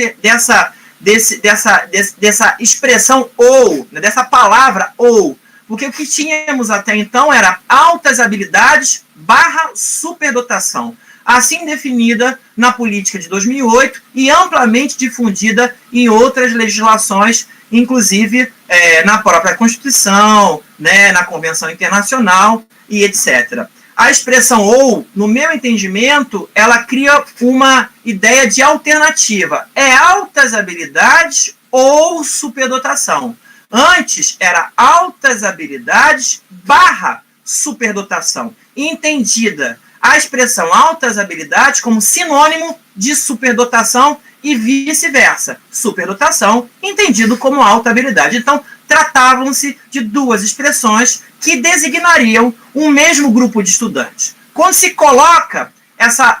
Speaker 2: expressão ou, né, dessa palavra ou, porque o que tínhamos até então era altas habilidades / superdotação, assim definida na política de 2008 e amplamente difundida em outras legislações, inclusive na própria Constituição, né, na Convenção Internacional e etc. A expressão ou, no meu entendimento, ela cria uma ideia de alternativa. É altas habilidades ou superdotação. Antes era altas habilidades / superdotação. Entendida a expressão altas habilidades como sinônimo de superdotação e vice-versa. Superdotação entendido como alta habilidade. Então, tratavam-se de duas expressões que designariam um mesmo grupo de estudantes. Quando se coloca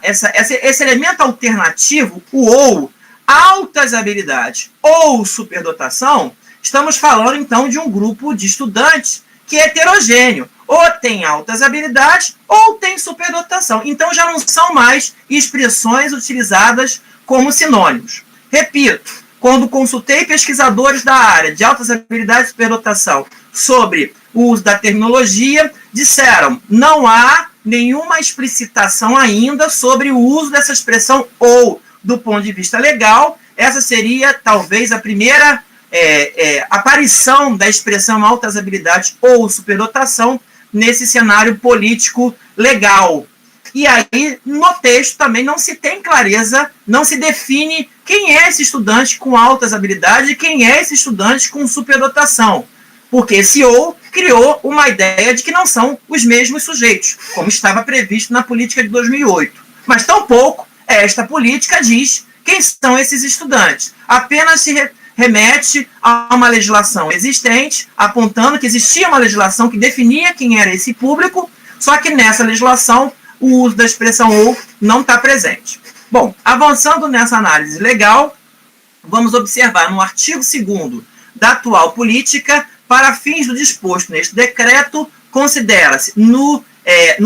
Speaker 2: esse elemento alternativo, o ou, altas habilidades ou superdotação, estamos falando, então, de um grupo de estudantes que é heterogêneo. Ou tem altas habilidades ou tem superdotação. Então, já não são mais expressões utilizadas como sinônimos. Repito, quando consultei pesquisadores da área de altas habilidades e superdotação sobre o uso da terminologia, disseram não há nenhuma explicitação ainda sobre o uso dessa expressão ou. Do ponto de vista legal, essa seria talvez a primeira aparição da expressão altas habilidades ou superdotação nesse cenário político legal. E aí, no texto também não se tem clareza, não se define quem é esse estudante com altas habilidades e quem é esse estudante com superdotação. Porque esse ou criou uma ideia de que não são os mesmos sujeitos, como estava previsto na política de 2008. Mas tampouco esta política diz quem são esses estudantes. Apenas se remete a uma legislação existente, apontando que existia uma legislação que definia quem era esse público, só que nessa legislação o uso da expressão ou não está presente. Bom, avançando nessa análise legal, vamos observar no artigo 2º da atual política, para fins do disposto neste decreto, considera-se no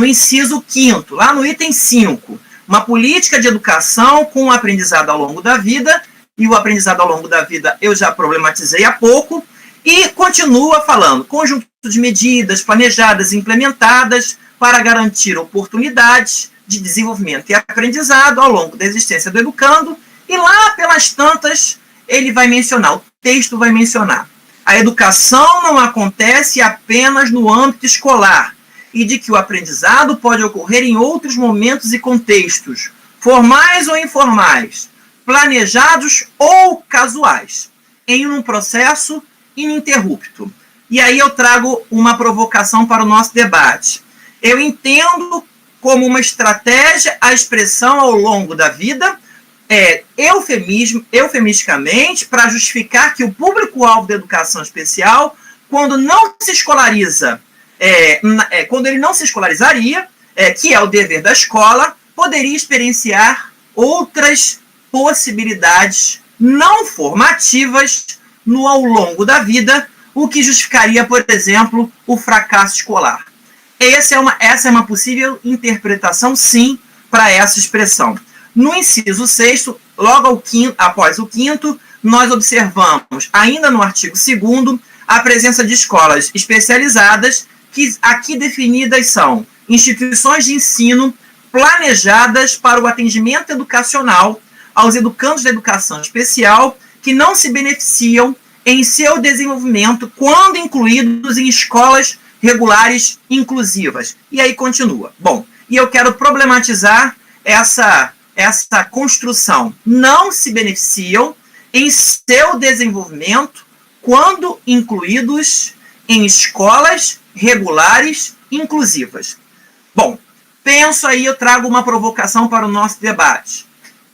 Speaker 2: inciso 5º, lá no item 5, uma política de educação com o aprendizado ao longo da vida, e o aprendizado ao longo da vida eu já problematizei há pouco, e continua falando, conjunto de medidas planejadas e implementadas para garantir oportunidades de desenvolvimento e aprendizado ao longo da existência do educando, e lá pelas tantas ele vai mencionar, o texto vai mencionar, a educação não acontece apenas no âmbito escolar, e de que o aprendizado pode ocorrer em outros momentos e contextos, formais ou informais, planejados ou casuais, em um processo ininterrupto. E aí eu trago uma provocação para o nosso debate. Eu entendo como uma estratégia a expressão ao longo da vida, eufemisticamente, para justificar que o público-alvo da educação especial, quando não se escolariza, quando ele não se escolarizaria, que é o dever da escola, poderia experienciar outras possibilidades não formativas ao longo da vida, o que justificaria, por exemplo, o fracasso escolar. Essa é uma possível interpretação, sim, para essa expressão. No inciso 6º, logo após o 5º, nós observamos, ainda no artigo 2º, a presença de escolas especializadas, que aqui definidas são instituições de ensino planejadas para o atendimento educacional aos educandos da educação especial que não se beneficiam em seu desenvolvimento quando incluídos em escolas regulares inclusivas. E aí continua. Bom, e eu quero problematizar essa construção. Não se beneficiam em seu desenvolvimento quando incluídos em escolas regulares inclusivas. Bom, penso aí, eu trago uma provocação para o nosso debate.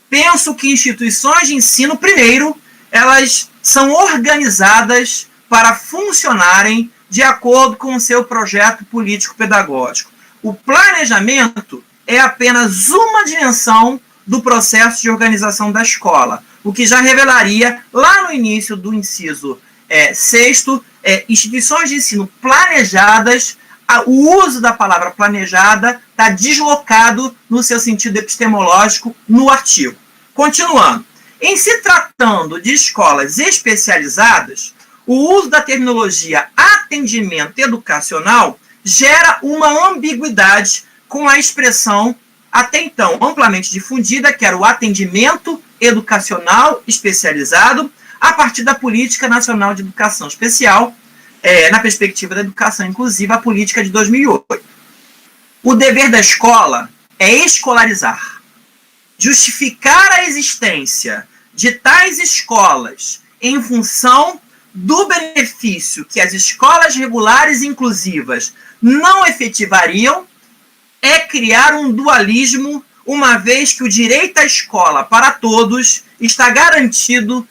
Speaker 2: Penso que instituições de ensino, primeiro, elas são organizadas para funcionarem de acordo com o seu projeto político-pedagógico. O planejamento é apenas uma dimensão do processo de organização da escola, o que já revelaria, lá no início do inciso sexto, instituições de ensino planejadas. O uso da palavra planejada está deslocado no seu sentido epistemológico no artigo. Continuando. Em se tratando de escolas especializadas, o uso da terminologia atendimento educacional gera uma ambiguidade com a expressão até então amplamente difundida, que era o atendimento educacional especializado, a partir da Política Nacional de Educação Especial, na perspectiva da educação inclusiva, a política de 2008. O dever da escola é escolarizar. Justificar a existência de tais escolas em função do benefício que as escolas regulares inclusivas não efetivariam é criar um dualismo, uma vez que o direito à escola para todos está garantido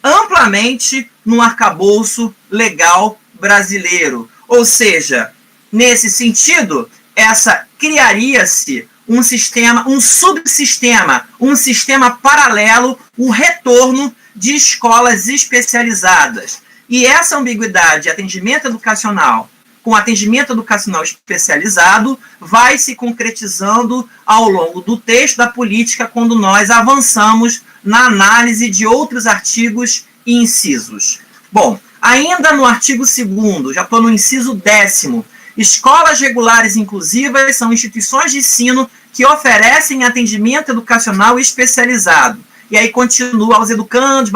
Speaker 2: amplamente no arcabouço legal brasileiro. Ou seja, nesse sentido, criaria-se um sistema, um subsistema, um sistema paralelo, o retorno de escolas especializadas. E essa ambiguidade, atendimento educacional com atendimento educacional especializado, vai se concretizando ao longo do texto da política quando nós avançamos na análise de outros artigos e incisos. Bom, ainda no artigo 2º, já estou no inciso 10º, escolas regulares inclusivas são instituições de ensino que oferecem atendimento educacional especializado. E aí continua aos educandos,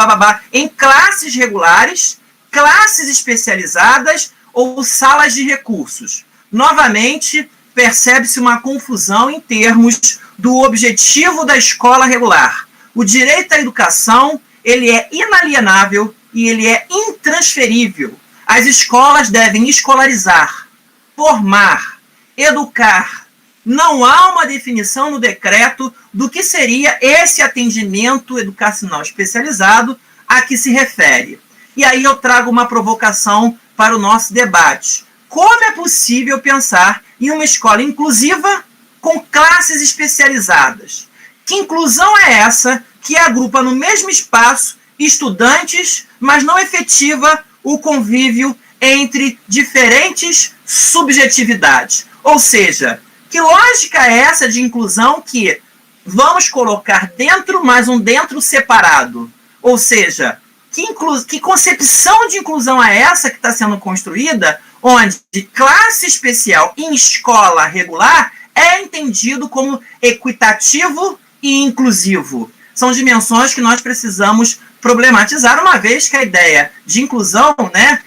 Speaker 2: em classes regulares, classes especializadas ou salas de recursos. Novamente, percebe-se uma confusão em termos do objetivo da escola regular. O direito à educação, ele é inalienável e ele é intransferível. As escolas devem escolarizar, formar, educar. Não há uma definição no decreto do que seria esse atendimento educacional especializado a que se refere. E aí eu trago uma provocação para o nosso debate. Como é possível pensar em uma escola inclusiva com classes especializadas? Que inclusão é essa que agrupa no mesmo espaço estudantes, mas não efetiva o convívio entre diferentes subjetividades? Ou seja, que lógica é essa de inclusão que vamos colocar dentro, mas um dentro separado? Ou seja, que concepção de inclusão é essa que está sendo construída, onde classe especial em escola regular é entendido como equitativo e inclusivo? São dimensões que nós precisamos problematizar, uma vez que a ideia de inclusão,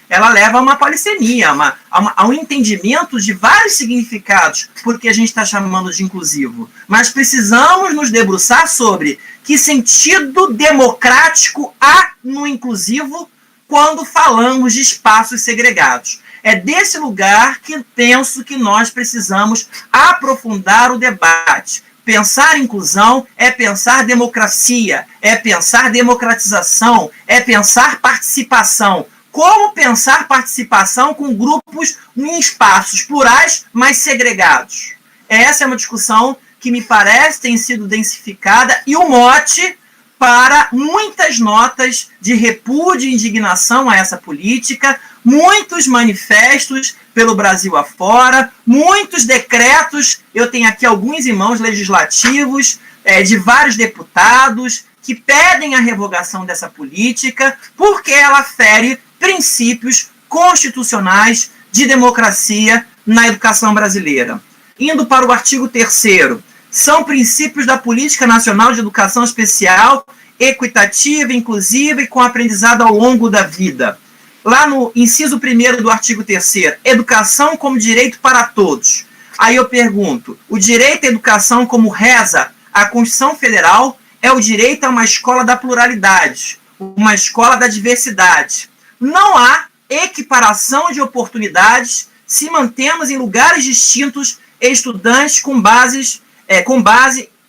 Speaker 2: ela leva a uma polissemia, a um entendimento de vários significados, porque a gente está chamando de inclusivo. Mas precisamos nos debruçar sobre que sentido democrático há no inclusivo quando falamos de espaços segregados. É desse lugar que penso que nós precisamos aprofundar o debate. Pensar inclusão é pensar democracia, é pensar democratização, é pensar participação. Como pensar participação com grupos em espaços plurais, mas segregados? Essa é uma discussão que me parece ter sido densificada e o mote para muitas notas de repúdio e indignação a essa política, muitos manifestos pelo Brasil afora, muitos decretos. Eu tenho aqui alguns em mãos legislativos de vários deputados que pedem a revogação dessa política porque ela fere princípios constitucionais de democracia na educação brasileira. Indo para o artigo 3º, são princípios da Política Nacional de Educação Especial, equitativa, inclusiva e com aprendizado ao longo da vida. Lá no inciso 1º do artigo 3º, educação como direito para todos. Aí eu pergunto, o direito à educação, como reza a Constituição Federal, é o direito a uma escola da pluralidade, uma escola da diversidade. Não há equiparação de oportunidades se mantemos em lugares distintos estudantes com base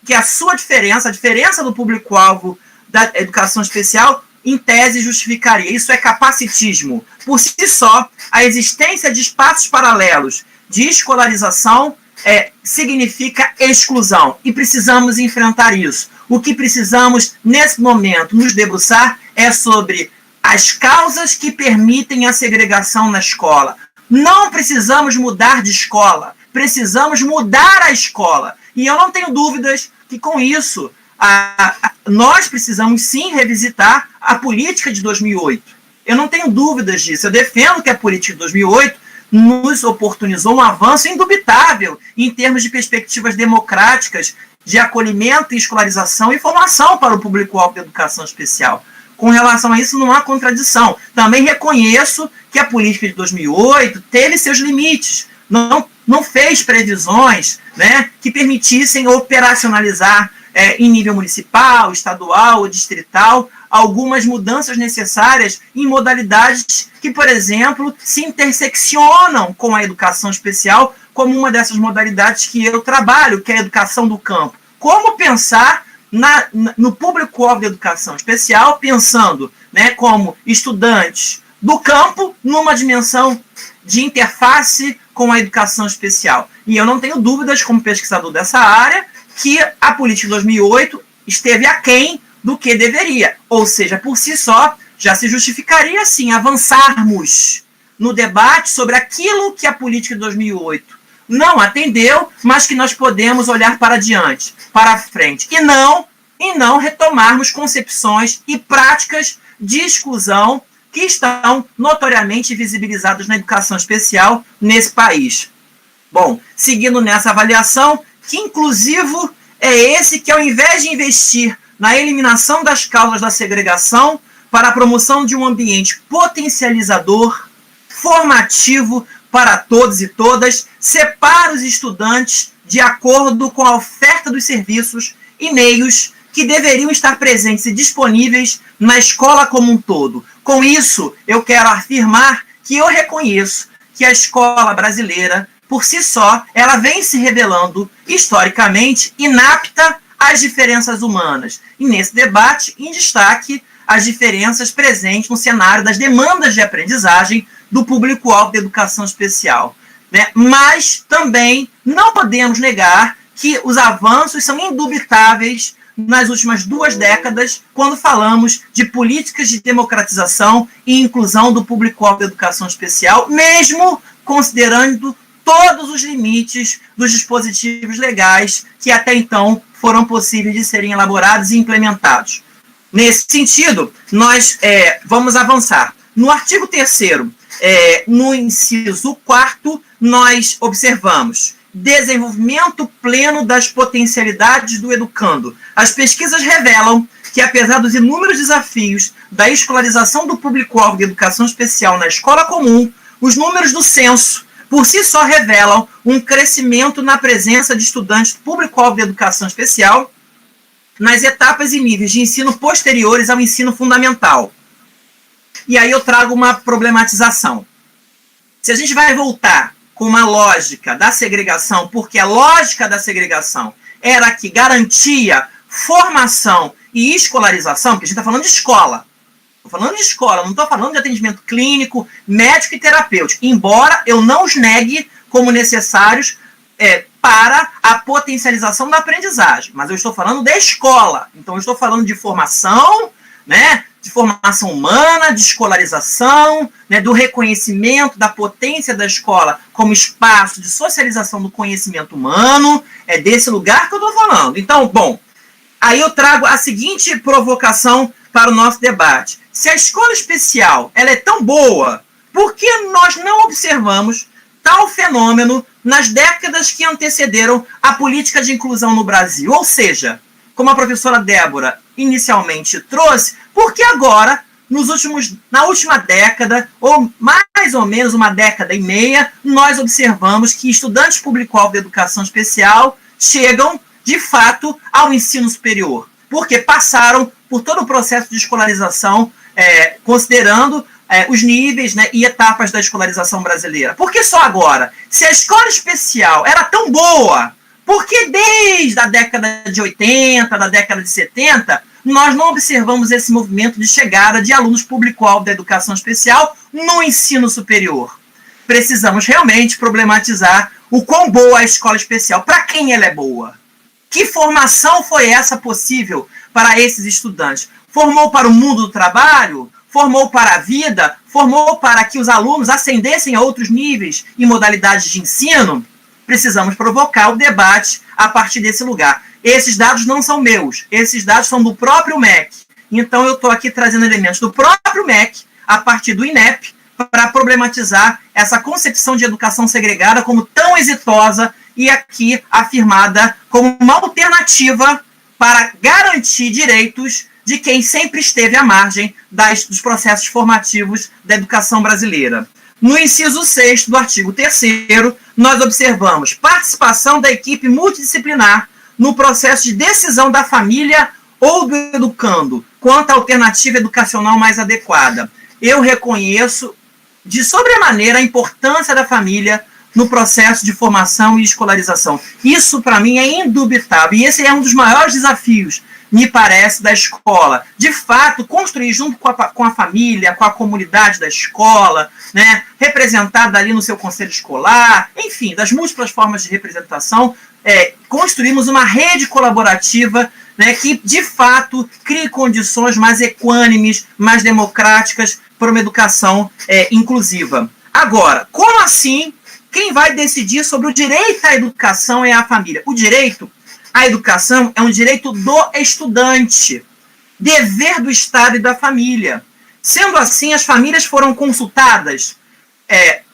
Speaker 2: que a sua diferença, a diferença do público-alvo da educação especial, em tese, justificaria. Isso é capacitismo. Por si só, a existência de espaços paralelos de escolarização significa exclusão. E precisamos enfrentar isso. O que precisamos, nesse momento, nos debruçar é sobre as causas que permitem a segregação na escola. Não precisamos mudar de escola. Precisamos mudar a escola. E eu não tenho dúvidas que, com isso, nós precisamos, sim, revisitar a política de 2008. Eu não tenho dúvidas disso. Eu defendo que a política de 2008 nos oportunizou um avanço indubitável em termos de perspectivas democráticas, de acolhimento e escolarização e formação para o público-alvo da educação especial. Com relação a isso, não há contradição. Também reconheço que a política de 2008 teve seus limites. Não fez previsões, né, que permitissem operacionalizar em nível municipal, estadual ou distrital algumas mudanças necessárias em modalidades que, por exemplo, se interseccionam com a educação especial, como uma dessas modalidades que eu trabalho, que é a educação do campo. Como pensar no público-alvo da educação especial, pensando, né, como estudantes do campo numa dimensão de interface com a educação especial. E eu não tenho dúvidas, como pesquisador dessa área, que a política de 2008 esteve aquém do que deveria. Ou seja, por si só, já se justificaria, sim, avançarmos no debate sobre aquilo que a política de 2008 não atendeu, mas que nós podemos olhar para diante, para frente, e não retomarmos concepções e práticas de exclusão que estão notoriamente visibilizadas na educação especial nesse país. Bom, seguindo nessa avaliação, que inclusivo é esse que, ao invés de investir na eliminação das causas da segregação para a promoção de um ambiente potencializador, formativo para todos e todas, separa os estudantes de acordo com a oferta dos serviços e meios que deveriam estar presentes e disponíveis na escola como um todo. Com isso, eu quero afirmar que eu reconheço que a escola brasileira, por si só, ela vem se revelando historicamente inapta às diferenças humanas. E nesse debate, em destaque, as diferenças presentes no cenário das demandas de aprendizagem do público-alvo da educação especial. Né? Mas também não podemos negar que os avanços são indubitáveis nas últimas 2 décadas, quando falamos de políticas de democratização e inclusão do público-alvo da educação especial, mesmo considerando todos os limites dos dispositivos legais que até então foram possíveis de serem elaborados e implementados. Nesse sentido, nós vamos avançar. No artigo 3º, no inciso 4º, nós observamos desenvolvimento pleno das potencialidades do educando. As pesquisas revelam que, apesar dos inúmeros desafios da escolarização do público-alvo de educação especial na escola comum, os números do censo, por si só, revelam um crescimento na presença de estudantes do público-alvo de educação especial nas etapas e níveis de ensino posteriores ao ensino fundamental. E aí eu trago uma problematização. Se a gente vai voltar com uma lógica da segregação, porque a lógica da segregação era que garantia formação e escolarização, porque a gente está falando de escola. Estou falando de escola, não estou falando de atendimento clínico, médico e terapêutico, embora eu não os negue como necessários para a potencialização da aprendizagem. Mas eu estou falando da escola, então eu estou falando de formação, né, de formação humana, de escolarização, né, do reconhecimento da potência da escola como espaço de socialização do conhecimento humano. É desse lugar que eu estou falando. Então, bom, aí eu trago a seguinte provocação para o nosso debate. Se a escola especial ela é tão boa, por que nós não observamos tal fenômeno nas décadas que antecederam a política de inclusão no Brasil? Ou seja, como a professora Débora inicialmente trouxe, porque agora, na última década, ou mais ou menos uma década e meia, nós observamos que estudantes público-alvo de educação especial chegam, de fato, ao ensino superior, porque passaram por todo o processo de escolarização, considerando os níveis, né, e etapas da escolarização brasileira. Por que só agora? Se a escola especial era tão boa, Porque desde a década de 80, da década de 70, nós não observamos esse movimento de chegada de alunos público-alvo da educação especial no ensino superior. Precisamos realmente problematizar o quão boa é a escola especial. Para quem ela é boa? Que formação foi essa possível para esses estudantes? Formou para o mundo do trabalho? Formou para a vida? Formou para que os alunos ascendessem a outros níveis e modalidades de ensino? Precisamos provocar o debate a partir desse lugar. Esses dados não são meus, esses dados são do próprio MEC. Então eu estou aqui trazendo elementos do próprio MEC, a partir do INEP, para problematizar essa concepção de educação segregada como tão exitosa e aqui afirmada como uma alternativa para garantir direitos de quem sempre esteve à margem dos processos formativos da educação brasileira. No inciso 6º do artigo 3º, nós observamos participação da equipe multidisciplinar no processo de decisão da família ou do educando quanto à alternativa educacional mais adequada. Eu reconheço de sobremaneira a importância da família no processo de formação e escolarização. Isso, para mim, é indubitável. E esse é um dos maiores desafios, me parece, da escola. De fato, construir junto com a família, com a comunidade da escola, né, representada ali no seu conselho escolar, enfim, das múltiplas formas de representação, construímos uma rede colaborativa, né, que, de fato, crie condições mais equânimes, mais democráticas para uma educação inclusiva. Agora, como assim quem vai decidir sobre o direito à educação é a família? O direito à educação é um direito do estudante, dever do Estado e da família. Sendo assim, as famílias foram consultadas,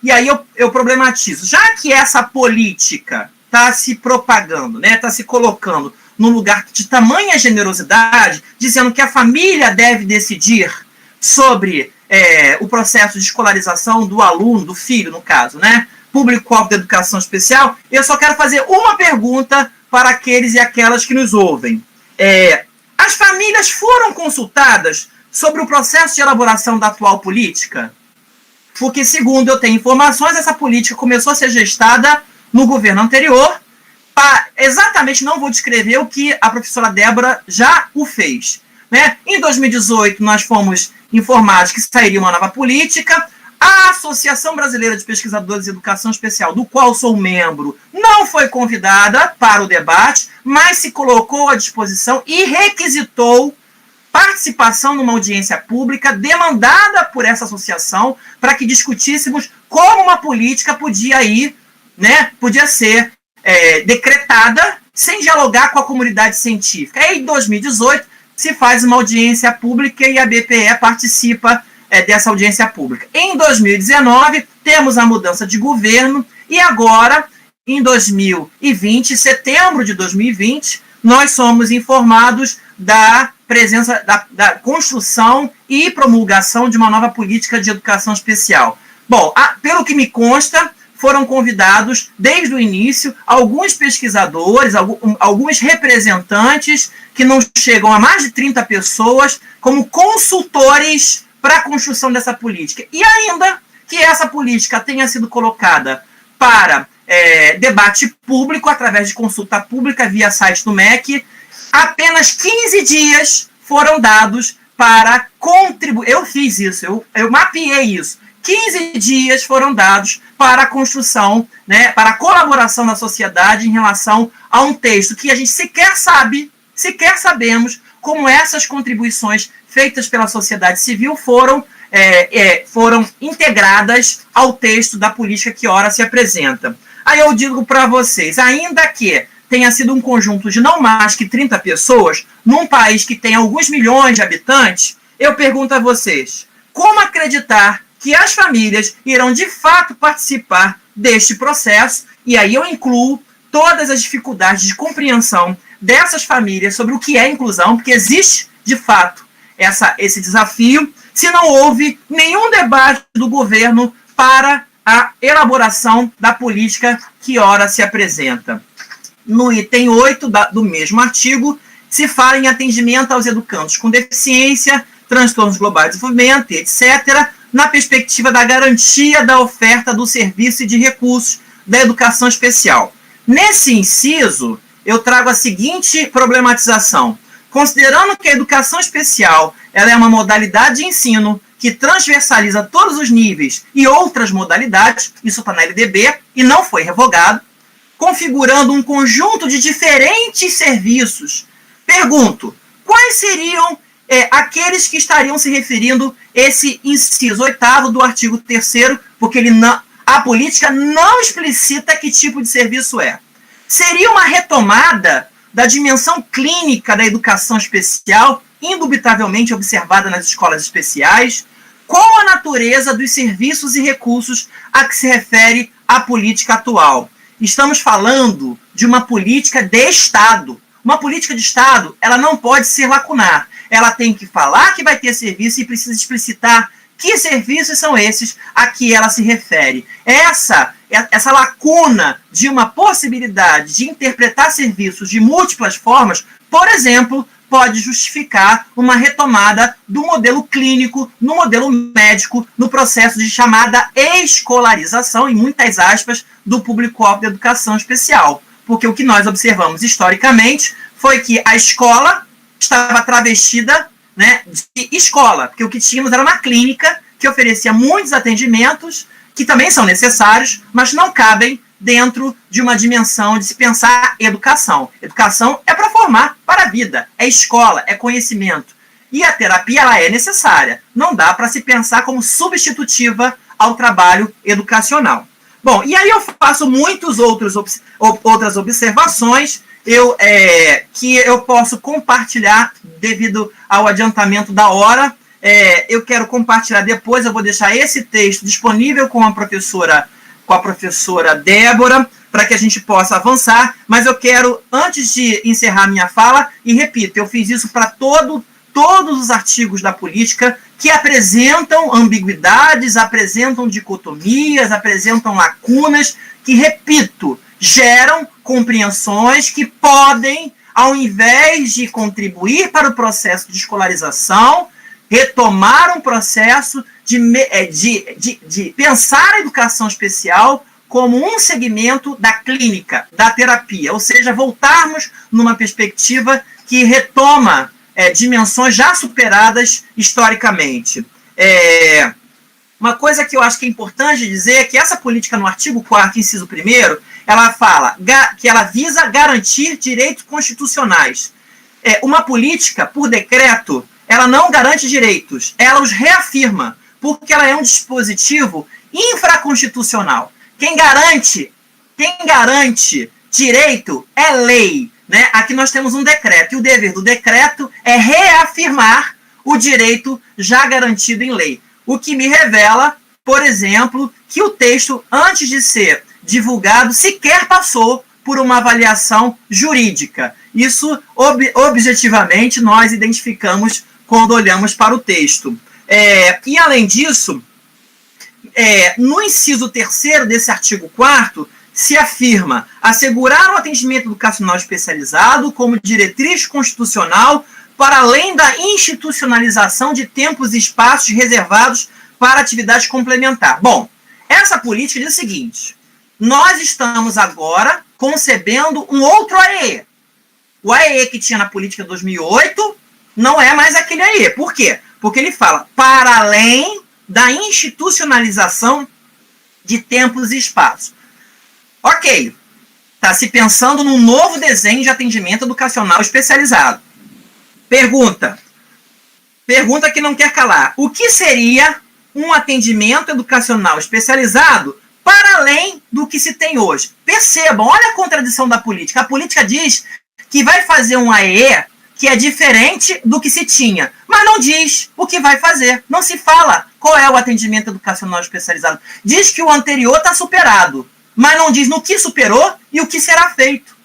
Speaker 2: e aí eu problematizo. Já que essa política está se propagando, né, está se colocando num lugar de tamanha generosidade, dizendo que a família deve decidir sobre o processo de escolarização do aluno, do filho, no caso, né, público-alvo da educação especial, eu só quero fazer uma pergunta para aqueles e aquelas que nos ouvem. As famílias foram consultadas sobre o processo de elaboração da atual política? Porque, segundo eu tenho informações, essa política começou a ser gestada no governo anterior. Exatamente, não vou descrever o que a professora Débora já o fez, né? Em 2018, nós fomos informados que sairia uma nova política. A Associação Brasileira de Pesquisadores de Educação Especial, do qual sou membro, não foi convidada para o debate, mas se colocou à disposição e requisitou participação numa audiência pública demandada por essa associação para que discutíssemos como uma política podia ir, né, podia ser decretada sem dialogar com a comunidade científica. E em 2018 se faz uma audiência pública e a BPE participa dessa audiência pública. Em 2019, temos a mudança de governo e agora, em 2020, setembro de 2020, nós somos informados da presença, da construção e promulgação de uma nova política de educação especial. Bom, pelo que me consta, foram convidados, desde o início, alguns pesquisadores, alguns representantes, que não chegam a mais de 30 pessoas, como consultores para a construção dessa política. E ainda que essa política tenha sido colocada para debate público, através de consulta pública via site do MEC, apenas 15 dias foram dados para contribuir. Eu fiz isso, eu mapeei isso. 15 dias foram dados para a construção, né, para a colaboração da sociedade em relação a um texto que a gente sequer sabemos como essas contribuições feitas pela sociedade civil foram integradas ao texto da política que ora se apresenta. Aí eu digo para vocês, ainda que tenha sido um conjunto de não mais que 30 pessoas, num país que tem alguns milhões de habitantes, eu pergunto a vocês, como acreditar que as famílias irão de fato participar deste processo? E aí eu incluo todas as dificuldades de compreensão dessas famílias sobre o que é inclusão, porque existe, de fato, esse desafio, se não houve nenhum debate do governo para a elaboração da política que ora se apresenta. No item 8 do mesmo artigo, se fala em atendimento aos educandos com deficiência, transtornos globais de desenvolvimento, etc., na perspectiva da garantia da oferta do serviço e de recursos da educação especial. Nesse inciso, eu trago a seguinte problematização. Considerando que a educação especial ela é uma modalidade de ensino que transversaliza todos os níveis e outras modalidades, isso está na LDB e não foi revogado, configurando um conjunto de diferentes serviços. Pergunto, quais seriam aqueles que estariam se referindo esse inciso 8º do artigo 3º, porque a política não explicita que tipo de serviço é. Seria uma retomada da dimensão clínica da educação especial, indubitavelmente observada nas escolas especiais, qual a natureza dos serviços e recursos a que se refere a política atual. Estamos falando de uma política de Estado. Uma política de Estado, ela não pode ser lacunar. Ela tem que falar que vai ter serviço e precisa explicitar que serviços são esses a que ela se refere. Essa lacuna de uma possibilidade de interpretar serviços de múltiplas formas, por exemplo, pode justificar uma retomada do modelo clínico, no modelo médico, no processo de chamada escolarização, em muitas aspas, do público-alvo da educação especial. Porque o que nós observamos historicamente foi que a escola estava travestida, né, de escola, porque o que tínhamos era uma clínica que oferecia muitos atendimentos, que também são necessários, mas não cabem dentro de uma dimensão de se pensar educação. Educação é para formar para a vida, é escola, é conhecimento. E a terapia ela é necessária, não dá para se pensar como substitutiva ao trabalho educacional. Bom, e aí eu faço muitas outras observações que eu posso compartilhar devido ao adiantamento da hora. Eu quero compartilhar depois, eu vou deixar esse texto disponível com a professora Débora, para que a gente possa avançar, mas eu quero, antes de encerrar minha fala, e repito, eu fiz isso para todos os artigos da política que apresentam ambiguidades, apresentam dicotomias, apresentam lacunas, que, repito, geram compreensões que podem, ao invés de contribuir para o processo de escolarização, retomar um processo de pensar a educação especial como um segmento da clínica, da terapia, ou seja, voltarmos numa perspectiva que retoma dimensões já superadas historicamente. Uma coisa que eu acho que é importante dizer é que essa política no artigo 4º, inciso 1º, ela fala que ela visa garantir direitos constitucionais. Uma política, por decreto, ela não garante direitos, ela os reafirma, porque ela é um dispositivo infraconstitucional. Quem garante direito é lei. Né? Aqui nós temos um decreto, e o dever do decreto é reafirmar o direito já garantido em lei. O que me revela, por exemplo, que o texto, antes de ser divulgado, sequer passou por uma avaliação jurídica. Isso, objetivamente, nós identificamos quando olhamos para o texto. E, além disso, no inciso 3º desse artigo 4º, se afirma assegurar o atendimento educacional especializado como diretriz constitucional para além da institucionalização de tempos e espaços reservados para atividade complementar. Bom, essa política diz o seguinte: nós estamos agora concebendo um outro AEE. O AEE que tinha na política de 2008 não é mais aquele AEE. Por quê? Porque ele fala para além da institucionalização de tempos e espaços. Ok, está se pensando num novo desenho de atendimento educacional especializado. Pergunta que não quer calar. O que seria um atendimento educacional especializado para além do que se tem hoje? Percebam, olha a contradição da política. A política diz que vai fazer um AEE que é diferente do que se tinha, mas não diz o que vai fazer. Não se fala qual é o atendimento educacional especializado. Diz que o anterior está superado, mas não diz no que superou e o que será feito.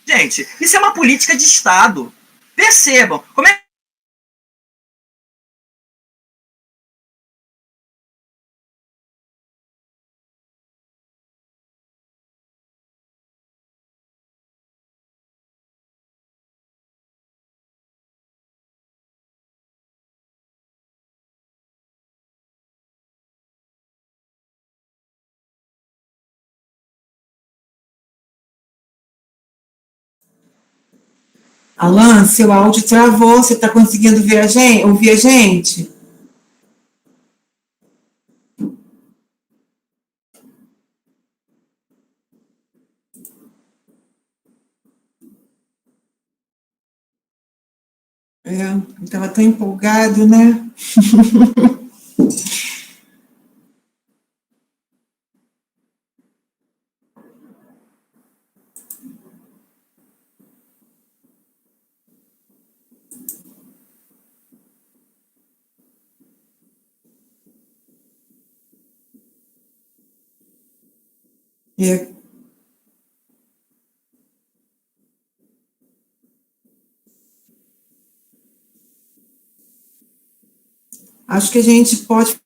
Speaker 2: Gente, isso é uma política de Estado. Percebam, como é
Speaker 1: Alan, seu áudio travou, você está conseguindo ver ouvir a gente? Estava tão empolgado, né? Acho que a gente pode.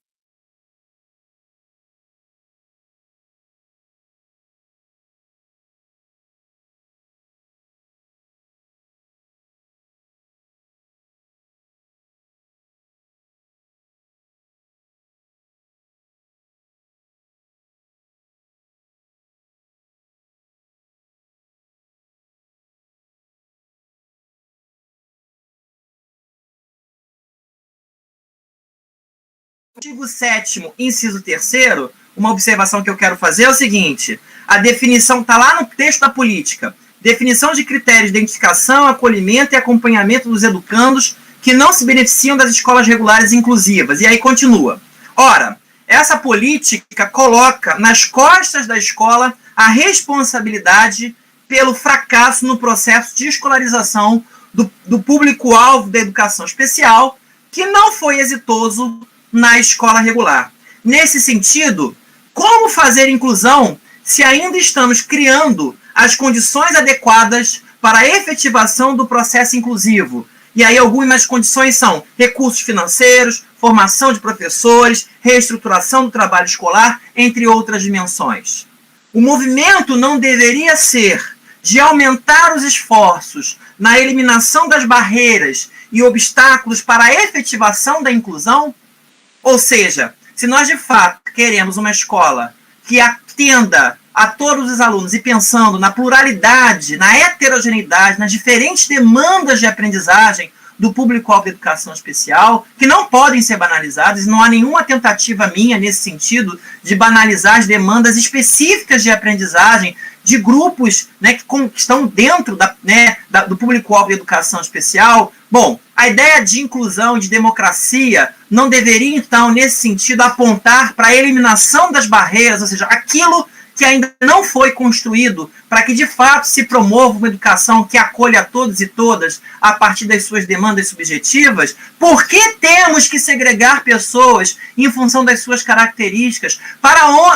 Speaker 2: Artigo 7º, inciso 3º, uma observação que eu quero fazer é o seguinte: a definição está lá no texto da política. Definição de critérios de identificação, acolhimento e acompanhamento dos educandos que não se beneficiam das escolas regulares inclusivas. E aí continua. Ora, essa política coloca nas costas da escola a responsabilidade pelo fracasso no processo de escolarização do público-alvo da educação especial, que não foi exitoso na escola regular. Nesse sentido, como fazer inclusão se ainda estamos criando as condições adequadas para a efetivação do processo inclusivo? E aí algumas condições são recursos financeiros, formação de professores, reestruturação do trabalho escolar, entre outras dimensões. O movimento não deveria ser de aumentar os esforços na eliminação das barreiras e obstáculos para a efetivação da inclusão? Ou seja, se nós de fato queremos uma escola que atenda a todos os alunos e pensando na pluralidade, na heterogeneidade, nas diferentes demandas de aprendizagem do público-alvo da educação especial, que não podem ser banalizadas, não há nenhuma tentativa minha nesse sentido de banalizar as demandas específicas de aprendizagem de grupos, né, que estão dentro do público-alvo da educação especial. Bom, a ideia de inclusão, de democracia, não deveria, então, nesse sentido, apontar para a eliminação das barreiras, ou seja, aquilo que ainda não foi construído para que, de fato, se promova uma educação que acolha a todos e todas a partir das suas demandas subjetivas. Por que temos que segregar pessoas em função das suas características?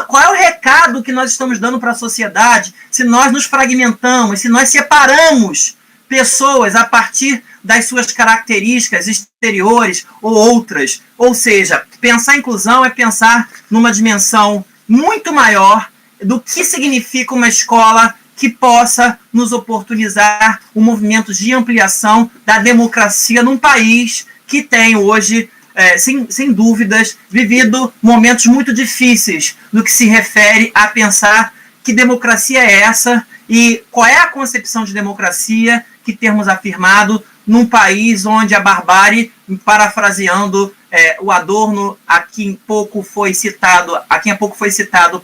Speaker 2: Qual é o recado que nós estamos dando para a sociedade se nós nos fragmentamos, se nós separamos pessoas a partir das suas características exteriores ou outras? Ou seja, pensar inclusão é pensar numa dimensão muito maior do que significa uma escola que possa nos oportunizar um movimento de ampliação da democracia num país que tem hoje, sem dúvidas, vivido momentos muito difíceis no que se refere a pensar que democracia é essa e qual é a concepção de democracia que temos afirmado num país onde a barbárie, parafraseando o Adorno, a quem há pouco foi citado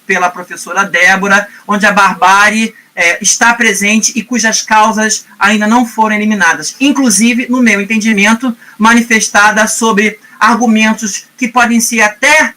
Speaker 2: pela professora Débora, onde a barbárie está presente e cujas causas ainda não foram eliminadas, inclusive, no meu entendimento, manifestada sobre argumentos que podem ser até